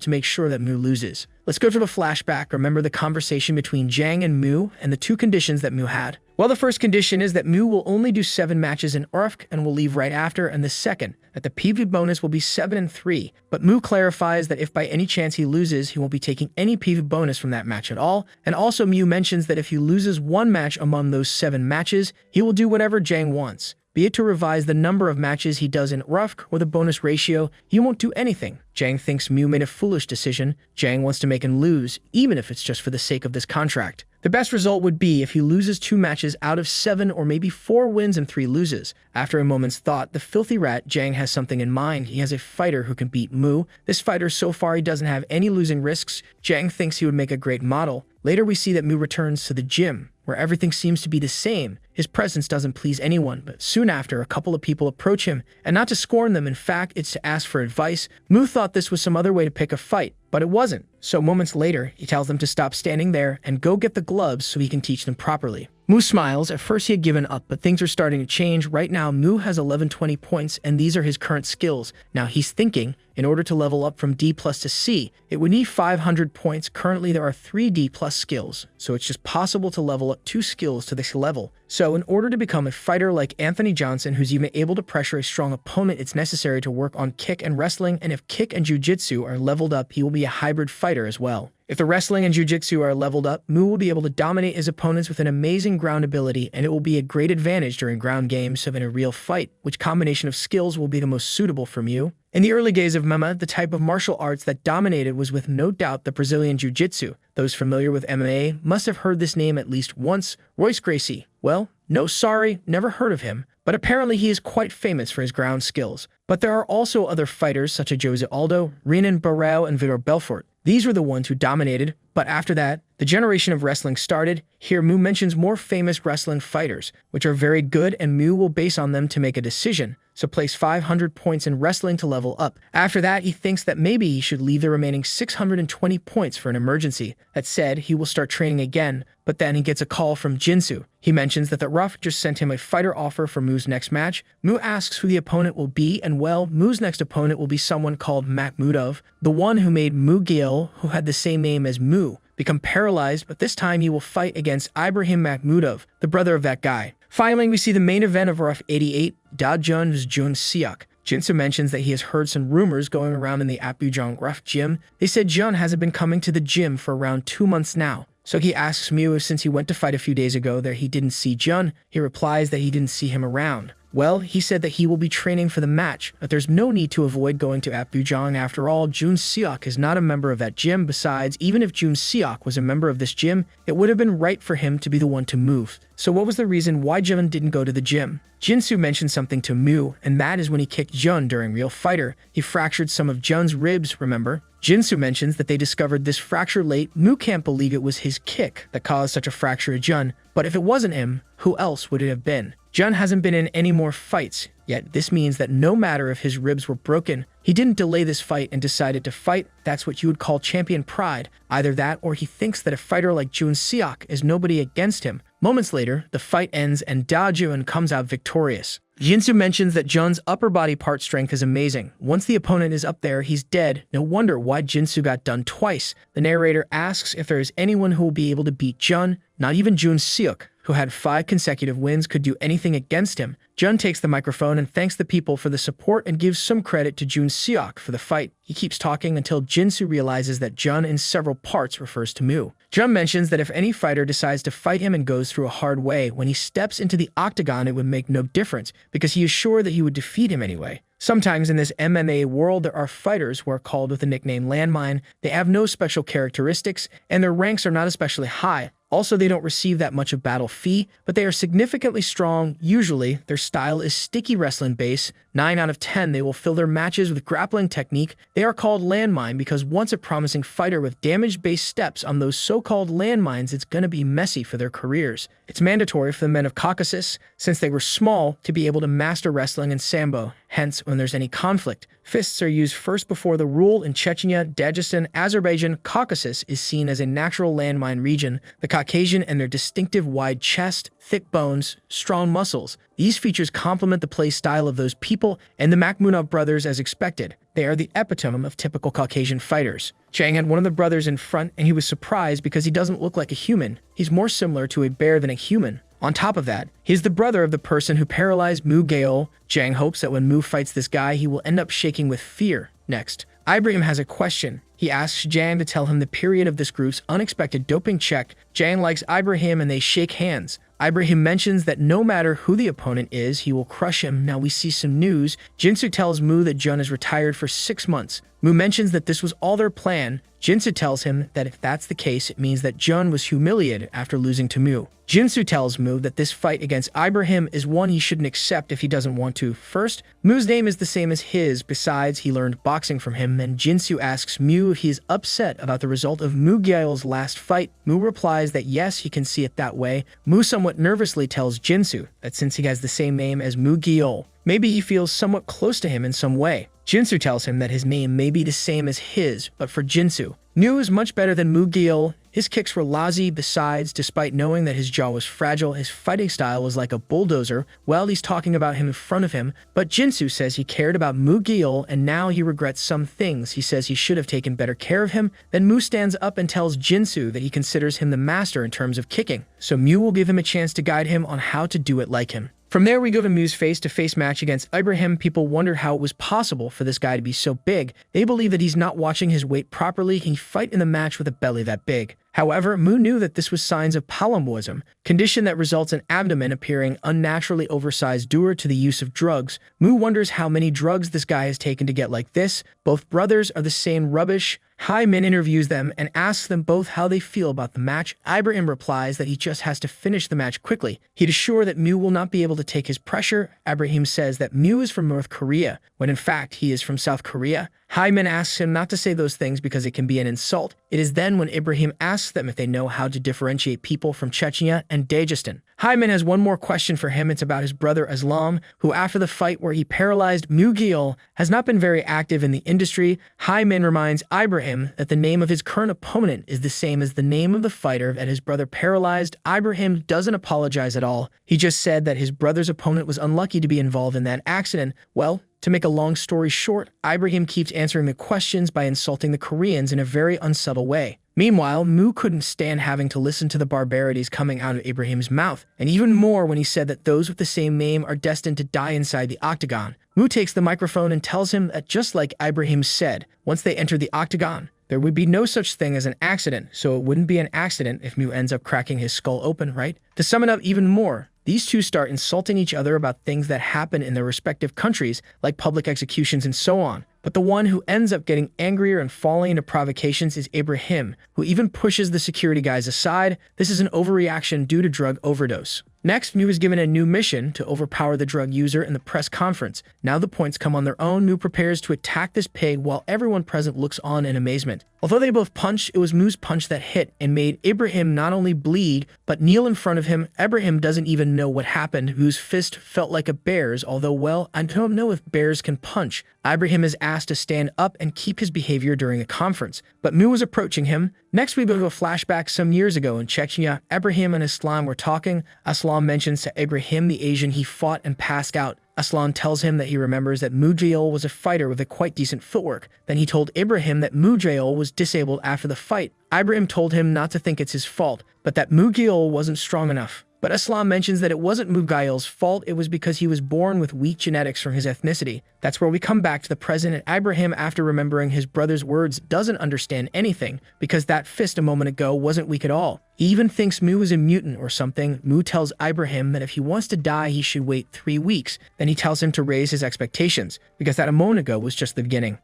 Speaker 1: to make sure that Mu loses. Let's go to the flashback. Remember the conversation between Jang and Mu and the 2 conditions that Mu had. Well, the first condition is that Mu will only do 7 matches in Urfk and will leave right after, and the second, that the PV bonus will be 7 and 3. But Mu clarifies that if by any chance he loses, he won't be taking any PV bonus from that match at all. And also Mu mentions that if he loses 1 match among those 7 matches, he will do whatever Jang wants. Be it to revise the number of matches he does in Rufk or the bonus ratio, he won't do anything. Jang thinks Mu made a foolish decision. Jang wants to make him lose, even if it's just for the sake of this contract. The best result would be if he loses 2 matches out of 7 or maybe 4 wins and 3 loses. After a moment's thought, the filthy rat Jang has something in mind. He has a fighter who can beat Mu. This fighter so far he doesn't have any losing risks. Jang thinks he would make a great model. Later, we see that Mu returns to the gym, where everything seems to be the same. His presence doesn't please anyone, but soon after, a couple of people approach him, and not to scorn them, in fact, it's to ask for advice. Mu thought this was some other way to pick a fight, but it wasn't. So moments later, he tells them to stop standing there and go get the gloves so he can teach them properly. Mu smiles. At first he had given up, but things are starting to change. Right now, Mu has 1120 points, and these are his current skills. Now he's thinking, in order to level up from D+ to C, it would need 500 points. Currently, there are 3 D+ skills, so it's just possible to level up 2 skills to this level. So in order to become a fighter like Anthony Johnson, who's even able to pressure a strong opponent, it's necessary to work on kick and wrestling, and if kick and jiu-jitsu are leveled up, he will be a hybrid fighter as well. If the wrestling and jiu-jitsu are leveled up, Mu will be able to dominate his opponents with an amazing ground ability, and it will be a great advantage during ground games. So in a real fight, which combination of skills will be the most suitable for Mu? In the early days of MMA, the type of martial arts that dominated was with no doubt the Brazilian jiu-jitsu. Those familiar with MMA must have heard this name at least once. Royce Gracie. Well, no sorry, never heard of him. But apparently he is quite famous for his ground skills. But there are also other fighters such as Jose Aldo, Renan Barão, and Vitor Belfort. These were the ones who dominated, but after that, the generation of wrestling started. Here Mu mentions more famous wrestling fighters, which are very good, and Mu will base on them to make a decision. So place 500 points in wrestling to level up. After that, he thinks that maybe he should leave the remaining 620 points for an emergency. That said, he will start training again, but then he gets a call from Jinsu. He mentions that the Rough just sent him a fighter offer for Mu's next match. Mu asks who the opponent will be, and well, Mu's next opponent will be someone called Makhmudov, the one who made Mughal, who had the same name as Mu, become paralyzed, but this time he will fight against Ibrahim Makhmudov, the brother of that guy. Finally, we see the main event of Rough 88, Da Jun vs Jun Seok. Jinsu mentions that he has heard some rumors going around in the Apgujeong Rough gym. They said Jun hasn't been coming to the gym for around 2 months now. So he asks Mu if since he went to fight a few days ago that he didn't see Jun. He replies that he didn't see him around. Well, he said that he will be training for the match, but there's no need to avoid going to Apgujeong. After all, Jun Seok is not a member of that gym. Besides, even if Jun Seok was a member of this gym, it would have been right for him to be the one to move. So what was the reason why Jun didn't go to the gym? Jinsu mentioned something to Mu, and that is when he kicked Jun during Real Fighter. He fractured some of Jun's ribs, remember? Jinsu mentions that they discovered this fracture late. Mu can't believe it was his kick that caused such a fracture to Jun, but if it wasn't him, who else would it have been? Jun hasn't been in any more fights, yet this means that no matter if his ribs were broken, he didn't delay this fight and decided to fight. That's what you would call champion pride. Either that or he thinks that a fighter like Jun Seok is nobody against him. Moments later, the fight ends and Da Jun comes out victorious. Jinsu mentions that Jun's upper body part strength is amazing. Once the opponent is up there, he's dead. No wonder why Jinsu got done twice. The narrator asks if there is anyone who will be able to beat Jun. Not even Jun Seok, who had 5 consecutive wins, could do anything against him. Jun takes the microphone and thanks the people for the support and gives some credit to Jun Seok for the fight. He keeps talking until Jinsu realizes that Jun in several parts refers to Mu. Jun mentions that if any fighter decides to fight him and goes through a hard way, when he steps into the octagon it would make no difference, because he is sure that he would defeat him anyway. Sometimes in this MMA world, there are fighters who are called with the nickname Landmine. They have no special characteristics, and their ranks are not especially high. Also, they don't receive that much of battle fee, but they are significantly strong. Usually, their style is sticky wrestling base. 9 out of 10, they will fill their matches with grappling technique. They are called landmine because once a promising fighter with damage-based steps on those so-called landmines, it's gonna be messy for their careers. It's mandatory for the men of Caucasus, since they were small, to be able to master wrestling and sambo. Hence, when there's any conflict, fists are used first before the rule. In Chechnya, Dagestan, Azerbaijan, Caucasus is seen as a natural landmine region. The Caucasian and their distinctive wide chest, thick bones, strong muscles. These features complement the play style of those people and the Makhmudov brothers as expected. They are the epitome of typical Caucasian fighters. Chang had one of the brothers in front and he was surprised because he doesn't look like a human. He's more similar to a bear than a human. On top of that, he's the brother of the person who paralyzed Mu Gale. Jang hopes that when Mu fights this guy, he will end up shaking with fear. Next, Ibrahim has a question. He asks Jang to tell him the period of this group's unexpected doping check. Jang likes Ibrahim and they shake hands. Ibrahim mentions that no matter who the opponent is, he will crush him. Now we see some news. Jinsu tells Mu that Jun is retired for 6 months. Mu mentions that this was all their plan. Jinsu tells him that if that's the case, it means that Jun was humiliated after losing to Mu. Jinsu tells Mu that this fight against Ibrahim is one he shouldn't accept if he doesn't want to. First, Mu's name is the same as his, besides he learned boxing from him, and Jinsu asks Mu if he is upset about the result of Mu Gyeol's last fight. Mu replies that yes, he can see it that way. Mu somewhat nervously tells Jinsu that since he has the same name as Mu Gyeol, maybe he feels somewhat close to him in some way. Jinsu tells him that his name may be the same as his, but for Jinsu, Mu is much better than Mu Gyeol. His kicks were lousy. Besides, despite knowing that his jaw was fragile, his fighting style was like a bulldozer. Well, he's talking about him in front of him, but Jinsu says he cared about Mu Gyeol and now he regrets some things. He says he should have taken better care of him. Then Mu stands up and tells Jinsu that he considers him the master in terms of kicking, so Mu will give him a chance to guide him on how to do it like him. From there, we go to Mu's face-to-face match against Ibrahim. People wonder how it was possible for this guy to be so big. They believe that he's not watching his weight properly. Can he fight in the match with a belly that big? However, Mu knew that this was signs of polymorphism, condition that results in abdomen appearing unnaturally oversized due to the use of drugs. Mu wonders how many drugs this guy has taken to get like this. Both brothers are the same rubbish. Min interviews them and asks them both how they feel about the match. Ibrahim replies that he just has to finish the match quickly. He'd assure that Mu will not be able to take his pressure. Ibrahim says that Mu is from North Korea, when in fact he is from South Korea. Min asks him not to say those things because it can be an insult. It is then when Ibrahim asks them if they know how to differentiate people from Chechnya and Dagestan. Min has one more question for him. It's about his brother Islam, who after the fight where he paralyzed Mu Gyeol has not been very active in the industry. Min reminds Ibrahim that the name of his current opponent is the same as the name of the fighter that his brother paralyzed. Ibrahim doesn't apologize at all. He just said that his brother's opponent was unlucky to be involved in that accident. Well, to make a long story short, Ibrahim keeps answering the questions by insulting the Koreans in a very unsubtle way. Meanwhile, Mu couldn't stand having to listen to the barbarities coming out of Ibrahim's mouth, and even more when he said that those with the same name are destined to die inside the octagon. Mu takes the microphone and tells him that just like Ibrahim said, once they enter the octagon, there would be no such thing as an accident, so it wouldn't be an accident if Mu ends up cracking his skull open, right? To sum it up even more, these two start insulting each other about things that happen in their respective countries, like public executions and so on. But the one who ends up getting angrier and falling into provocations is Ibrahim, who even pushes the security guys aside. This is an overreaction due to drug overdose. Next, Mu is given a new mission to overpower the drug user in the press conference. Now the points come on their own. Mu prepares to attack this pig while everyone present looks on in amazement. Although they both punched, it was Mu's punch that hit and made Ibrahim not only bleed, but kneel in front of him. Ibrahim doesn't even know what happened. Mu's fist felt like a bear's, although, well, I don't know if bears can punch. Ibrahim is asked to stand up and keep his behavior during the conference, but Mu was approaching him. Next, we go to a flashback some years ago in Chechnya. Ibrahim and Islam were talking. Islam mentions to Ibrahim the Asian he fought and passed out. Islam tells him that he remembers that Mu Gyeol was a fighter with a quite decent footwork. Then he told Ibrahim that Mu Gyeol was disabled after the fight. Ibrahim told him not to think it's his fault, but that Mu Gyeol wasn't strong enough. But Islam mentions that it wasn't Mu Gyeol's fault, it was because he was born with weak genetics from his ethnicity. That's where we come back to the present, and Ibrahim, after remembering his brother's words, doesn't understand anything, because that fist a moment ago wasn't weak at all. He even thinks Mu is a mutant or something. Mu tells Ibrahim that if he wants to die, he should wait 3 weeks. Then he tells him to raise his expectations, because that a moment ago was just the beginning.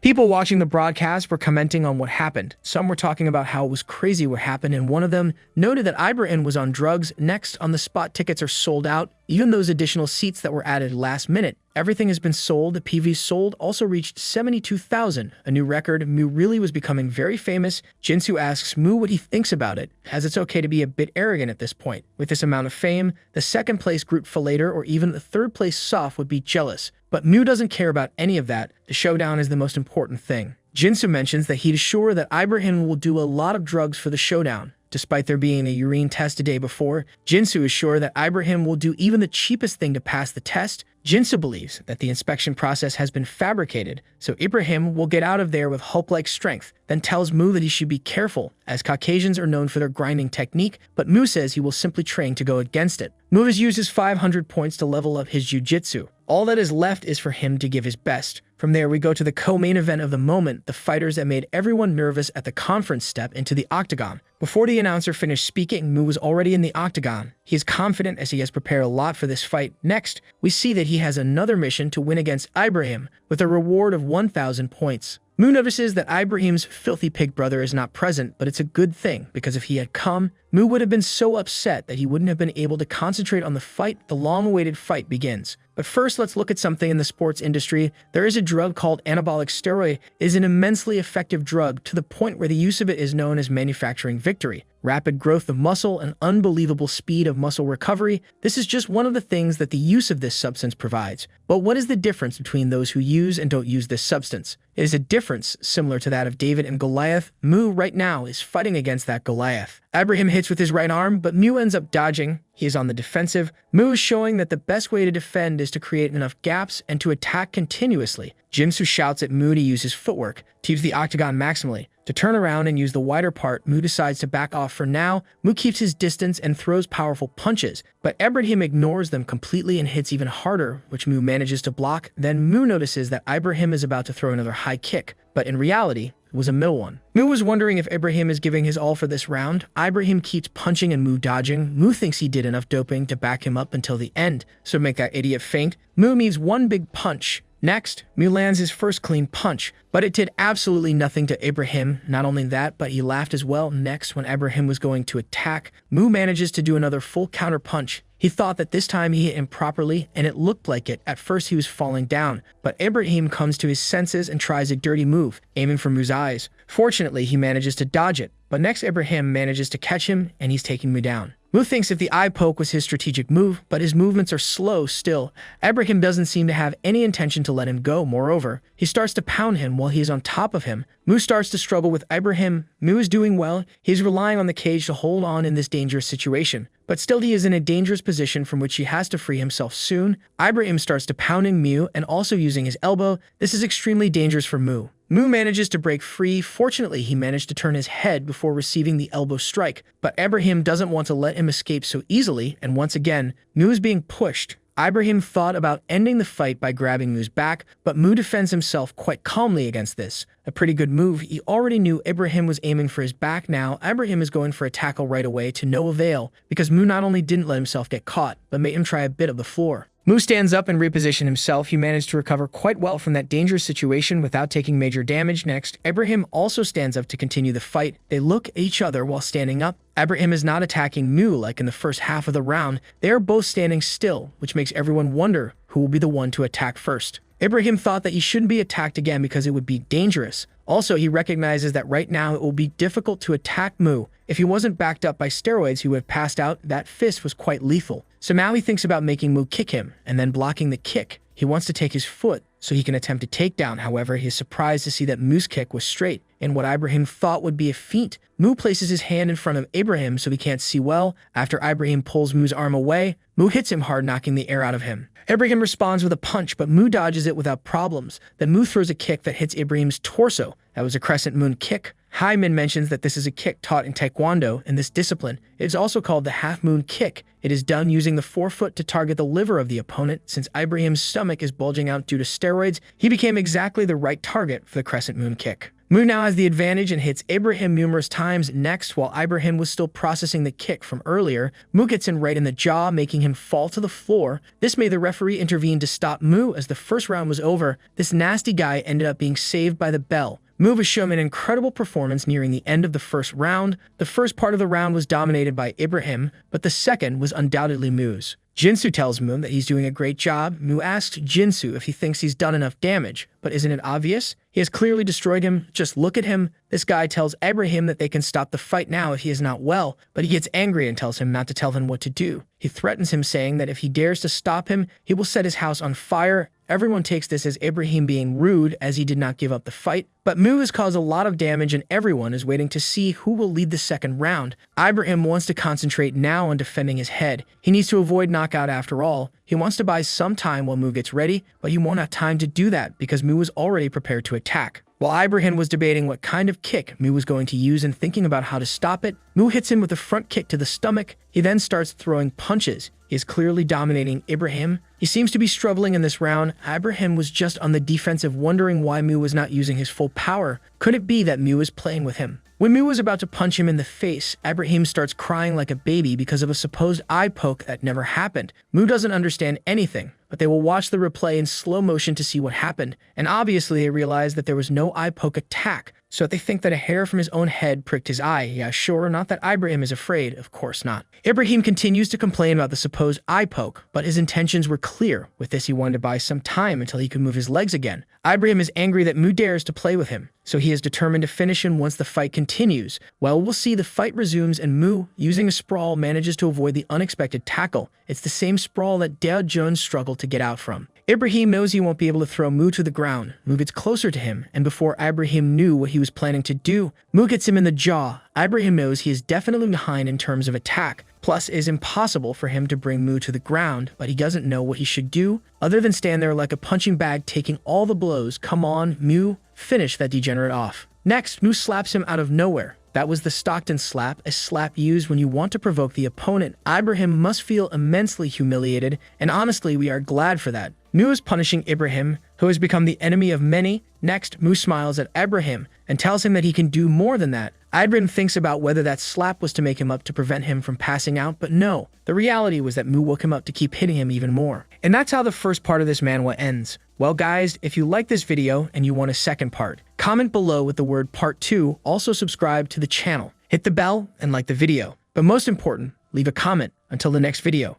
Speaker 1: People watching the broadcast were commenting on what happened. Some were talking about how it was crazy what happened, and one of them noted that Ibrahim was on drugs. Next, on the spot tickets are sold out, even those additional seats that were added last minute. Everything has been sold. The PV sold also reached 72,000, a new record. Mu really was becoming very famous. Jinsu asks Mu what he thinks about it, as it's okay to be a bit arrogant at this point. With this amount of fame, the second place group Falater or even the third place Soft would be jealous. But Mu doesn't care about any of that. The showdown is the most important thing. Jinsu mentions that he'd assure that Ibrahim will do a lot of drugs for the showdown. Despite there being a urine test a day before, Jinsu is sure that Ibrahim will do even the cheapest thing to pass the test. Jinsu believes that the inspection process has been fabricated, so Ibrahim will get out of there with Hulk-like strength, then tells Mu that he should be careful, as Caucasians are known for their grinding technique, but Mu says he will simply train to go against it. Mu has used his 500 points to level up his jiu-jitsu. All that is left is for him to give his best. From there, we go to the co-main event of the moment, the fighters that made everyone nervous at the conference step into the octagon. Before the announcer finished speaking, Mu was already in the octagon. He is confident as he has prepared a lot for this fight. Next, we see that he has another mission to win against Ibrahim with a reward of 1,000 points. Mu notices that Ibrahim's filthy pig brother is not present, but it's a good thing, because if he had come, Mu would have been so upset that he wouldn't have been able to concentrate on the fight. The long-awaited fight begins. But first, let's look at something in the sports industry. There is a drug called anabolic steroid. It is an immensely effective drug to the point where the use of it is known as manufacturing victory. Rapid growth of muscle and unbelievable speed of muscle recovery. This is just one of the things that the use of this substance provides. But what is the difference between those who use and don't use this substance? It is a difference similar to that of David and Goliath. Mu right now is fighting against that Goliath. Ibrahim hits with his right arm, but Mu ends up dodging. He is on the defensive. Mu is showing that the best way to defend is to create enough gaps and to attack continuously. Jinsu shouts at Mu to use his footwork, to use the octagon maximally. To turn around and use the wider part, Mu decides to back off for now. Mu keeps his distance and throws powerful punches, but Ibrahim ignores them completely and hits even harder, which Mu manages to block. Then Mu notices that Ibrahim is about to throw another high kick, but in reality, it was a middle one. Mu was wondering if Ibrahim is giving his all for this round. Ibrahim keeps punching and Mu dodging. Mu thinks he did enough doping to back him up until the end, so make that idiot faint. Mu needs one big punch. Next, Mu lands his first clean punch, but it did absolutely nothing to Ibrahim. Not only that, but he laughed as well. Next, when Ibrahim was going to attack, Mu manages to do another full counter punch. He thought that this time he hit him properly, and it looked like it. At first he was falling down, but Ibrahim comes to his senses and tries a dirty move, aiming for Mu's eyes. Fortunately, he manages to dodge it, but next Ibrahim manages to catch him, and he's taking Mu down. Mu thinks if the eye poke was his strategic move, but his movements are slow still. Ibrahim doesn't seem to have any intention to let him go. Moreover, he starts to pound him while he is on top of him. Mu starts to struggle with Ibrahim. Mu is doing well. He's relying on the cage to hold on in this dangerous situation. But still he is in a dangerous position from which he has to free himself soon. Ibrahim starts to pounding Mu and also using his elbow. This is extremely dangerous for Mu. Mu manages to break free. Fortunately, he managed to turn his head before receiving the elbow strike, but Ibrahim doesn't want to let him escape so easily, and once again, Mu is being pushed. Ibrahim thought about ending the fight by grabbing Mu's back, but Mu defends himself quite calmly against this. A pretty good move. He already knew Ibrahim was aiming for his back now. Ibrahim is going for a tackle right away to no avail, because Mu not only didn't let himself get caught, but made him try a bit of the floor. Mu stands up and repositions himself. He managed to recover quite well from that dangerous situation without taking major damage. Next, Ibrahim also stands up to continue the fight. They look at each other while standing up. Ibrahim is not attacking Mu like in the first half of the round. They are both standing still, which makes everyone wonder who will be the one to attack first. Ibrahim thought that he shouldn't be attacked again because it would be dangerous. Also, he recognizes that right now it will be difficult to attack Mu. If he wasn't backed up by steroids, he would have passed out. That fist was quite lethal. So now he thinks about making Mu kick him and then blocking the kick. He wants to take his foot so he can attempt a takedown. However, he is surprised to see that Mu's kick was straight. In what Ibrahim thought would be a feint, Mu places his hand in front of Ibrahim so he can't see well. After Ibrahim pulls Mu's arm away, Mu hits him hard, knocking the air out of him. Ibrahim responds with a punch, but Mu dodges it without problems. Then Mu throws a kick that hits Ibrahim's torso. That was a crescent moon kick. Hyman mentions that this is a kick taught in Taekwondo. In this discipline, it is also called the half-moon kick. It is done using the forefoot to target the liver of the opponent. Since Ibrahim's stomach is bulging out due to steroids, he became exactly the right target for the crescent moon kick. Mu now has the advantage and hits Ibrahim numerous times. Next, while Ibrahim was still processing the kick from earlier, Mu gets him right in the jaw, making him fall to the floor. This made the referee intervene to stop Mu as the first round was over. This nasty guy ended up being saved by the bell. Mu was shown an incredible performance nearing the end of the first round. The first part of the round was dominated by Ibrahim, but the second was undoubtedly Mu's. Jinsu tells Mu that he's doing a great job. Mu asks Jinsu if he thinks he's done enough damage, but isn't it obvious? He has clearly destroyed him. Just look at him. This guy tells Ibrahim that they can stop the fight now if he is not well, but he gets angry and tells him not to tell him what to do. He threatens him, saying that if he dares to stop him, he will set his house on fire. Everyone takes this as Ibrahim being rude, as he did not give up the fight. But Mu has caused a lot of damage, and everyone is waiting to see who will lead the second round. Ibrahim wants to concentrate now on defending his head. He needs to avoid knockout after all. He wants to buy some time while Mu gets ready, but he won't have time to do that because Mu is already prepared to attack. While Ibrahim was debating what kind of kick Mu was going to use and thinking about how to stop it, Mu hits him with a front kick to the stomach. He then starts throwing punches. He is clearly dominating Ibrahim. He seems to be struggling in this round. Ibrahim was just on the defensive, wondering why Mu was not using his full power. Could it be that Mu was playing with him? When Mu was about to punch him in the face, Ibrahim starts crying like a baby because of a supposed eye poke that never happened. Mu doesn't understand anything, but they will watch the replay in slow motion to see what happened, and obviously they realize that there was no eye poke attack, so they think that a hair from his own head pricked his eye. Yeah, sure, not that Ibrahim is afraid, of course not. Ibrahim continues to complain about the supposed eye poke, but his intentions were clear. With this, he wanted to buy some time until he could move his legs again. Ibrahim is angry that Mu dares to play with him, so he is determined to finish him once the fight continues. Well, we'll see. The fight resumes and Mu, using a sprawl, manages to avoid the unexpected tackle. It's the same sprawl that Dao Jones struggled to get out from. Ibrahim knows he won't be able to throw Mu to the ground. Mu gets closer to him, and before Ibrahim knew what he was planning to do, Mu gets him in the jaw. Ibrahim knows he is definitely behind in terms of attack. Plus, it is impossible for him to bring Mu to the ground, but he doesn't know what he should do other than stand there like a punching bag taking all the blows. Come on, Mu, finish that degenerate off. Next, Mu slaps him out of nowhere. That was the Stockton slap, a slap used when you want to provoke the opponent. Ibrahim must feel immensely humiliated, and honestly, we are glad for that. Mu is punishing Ibrahim, who has become the enemy of many. Next, Mu smiles at Ibrahim and tells him that he can do more than that. Ibrahim thinks about whether that slap was to make him up to prevent him from passing out, but no. The reality was that Mu woke him up to keep hitting him even more. And that's how the first part of this manhwa ends. Well guys, if you like this video and you want a second part, comment below with the word part 2, also subscribe to the channel, hit the bell, and like the video. But most important, leave a comment. Until the next video.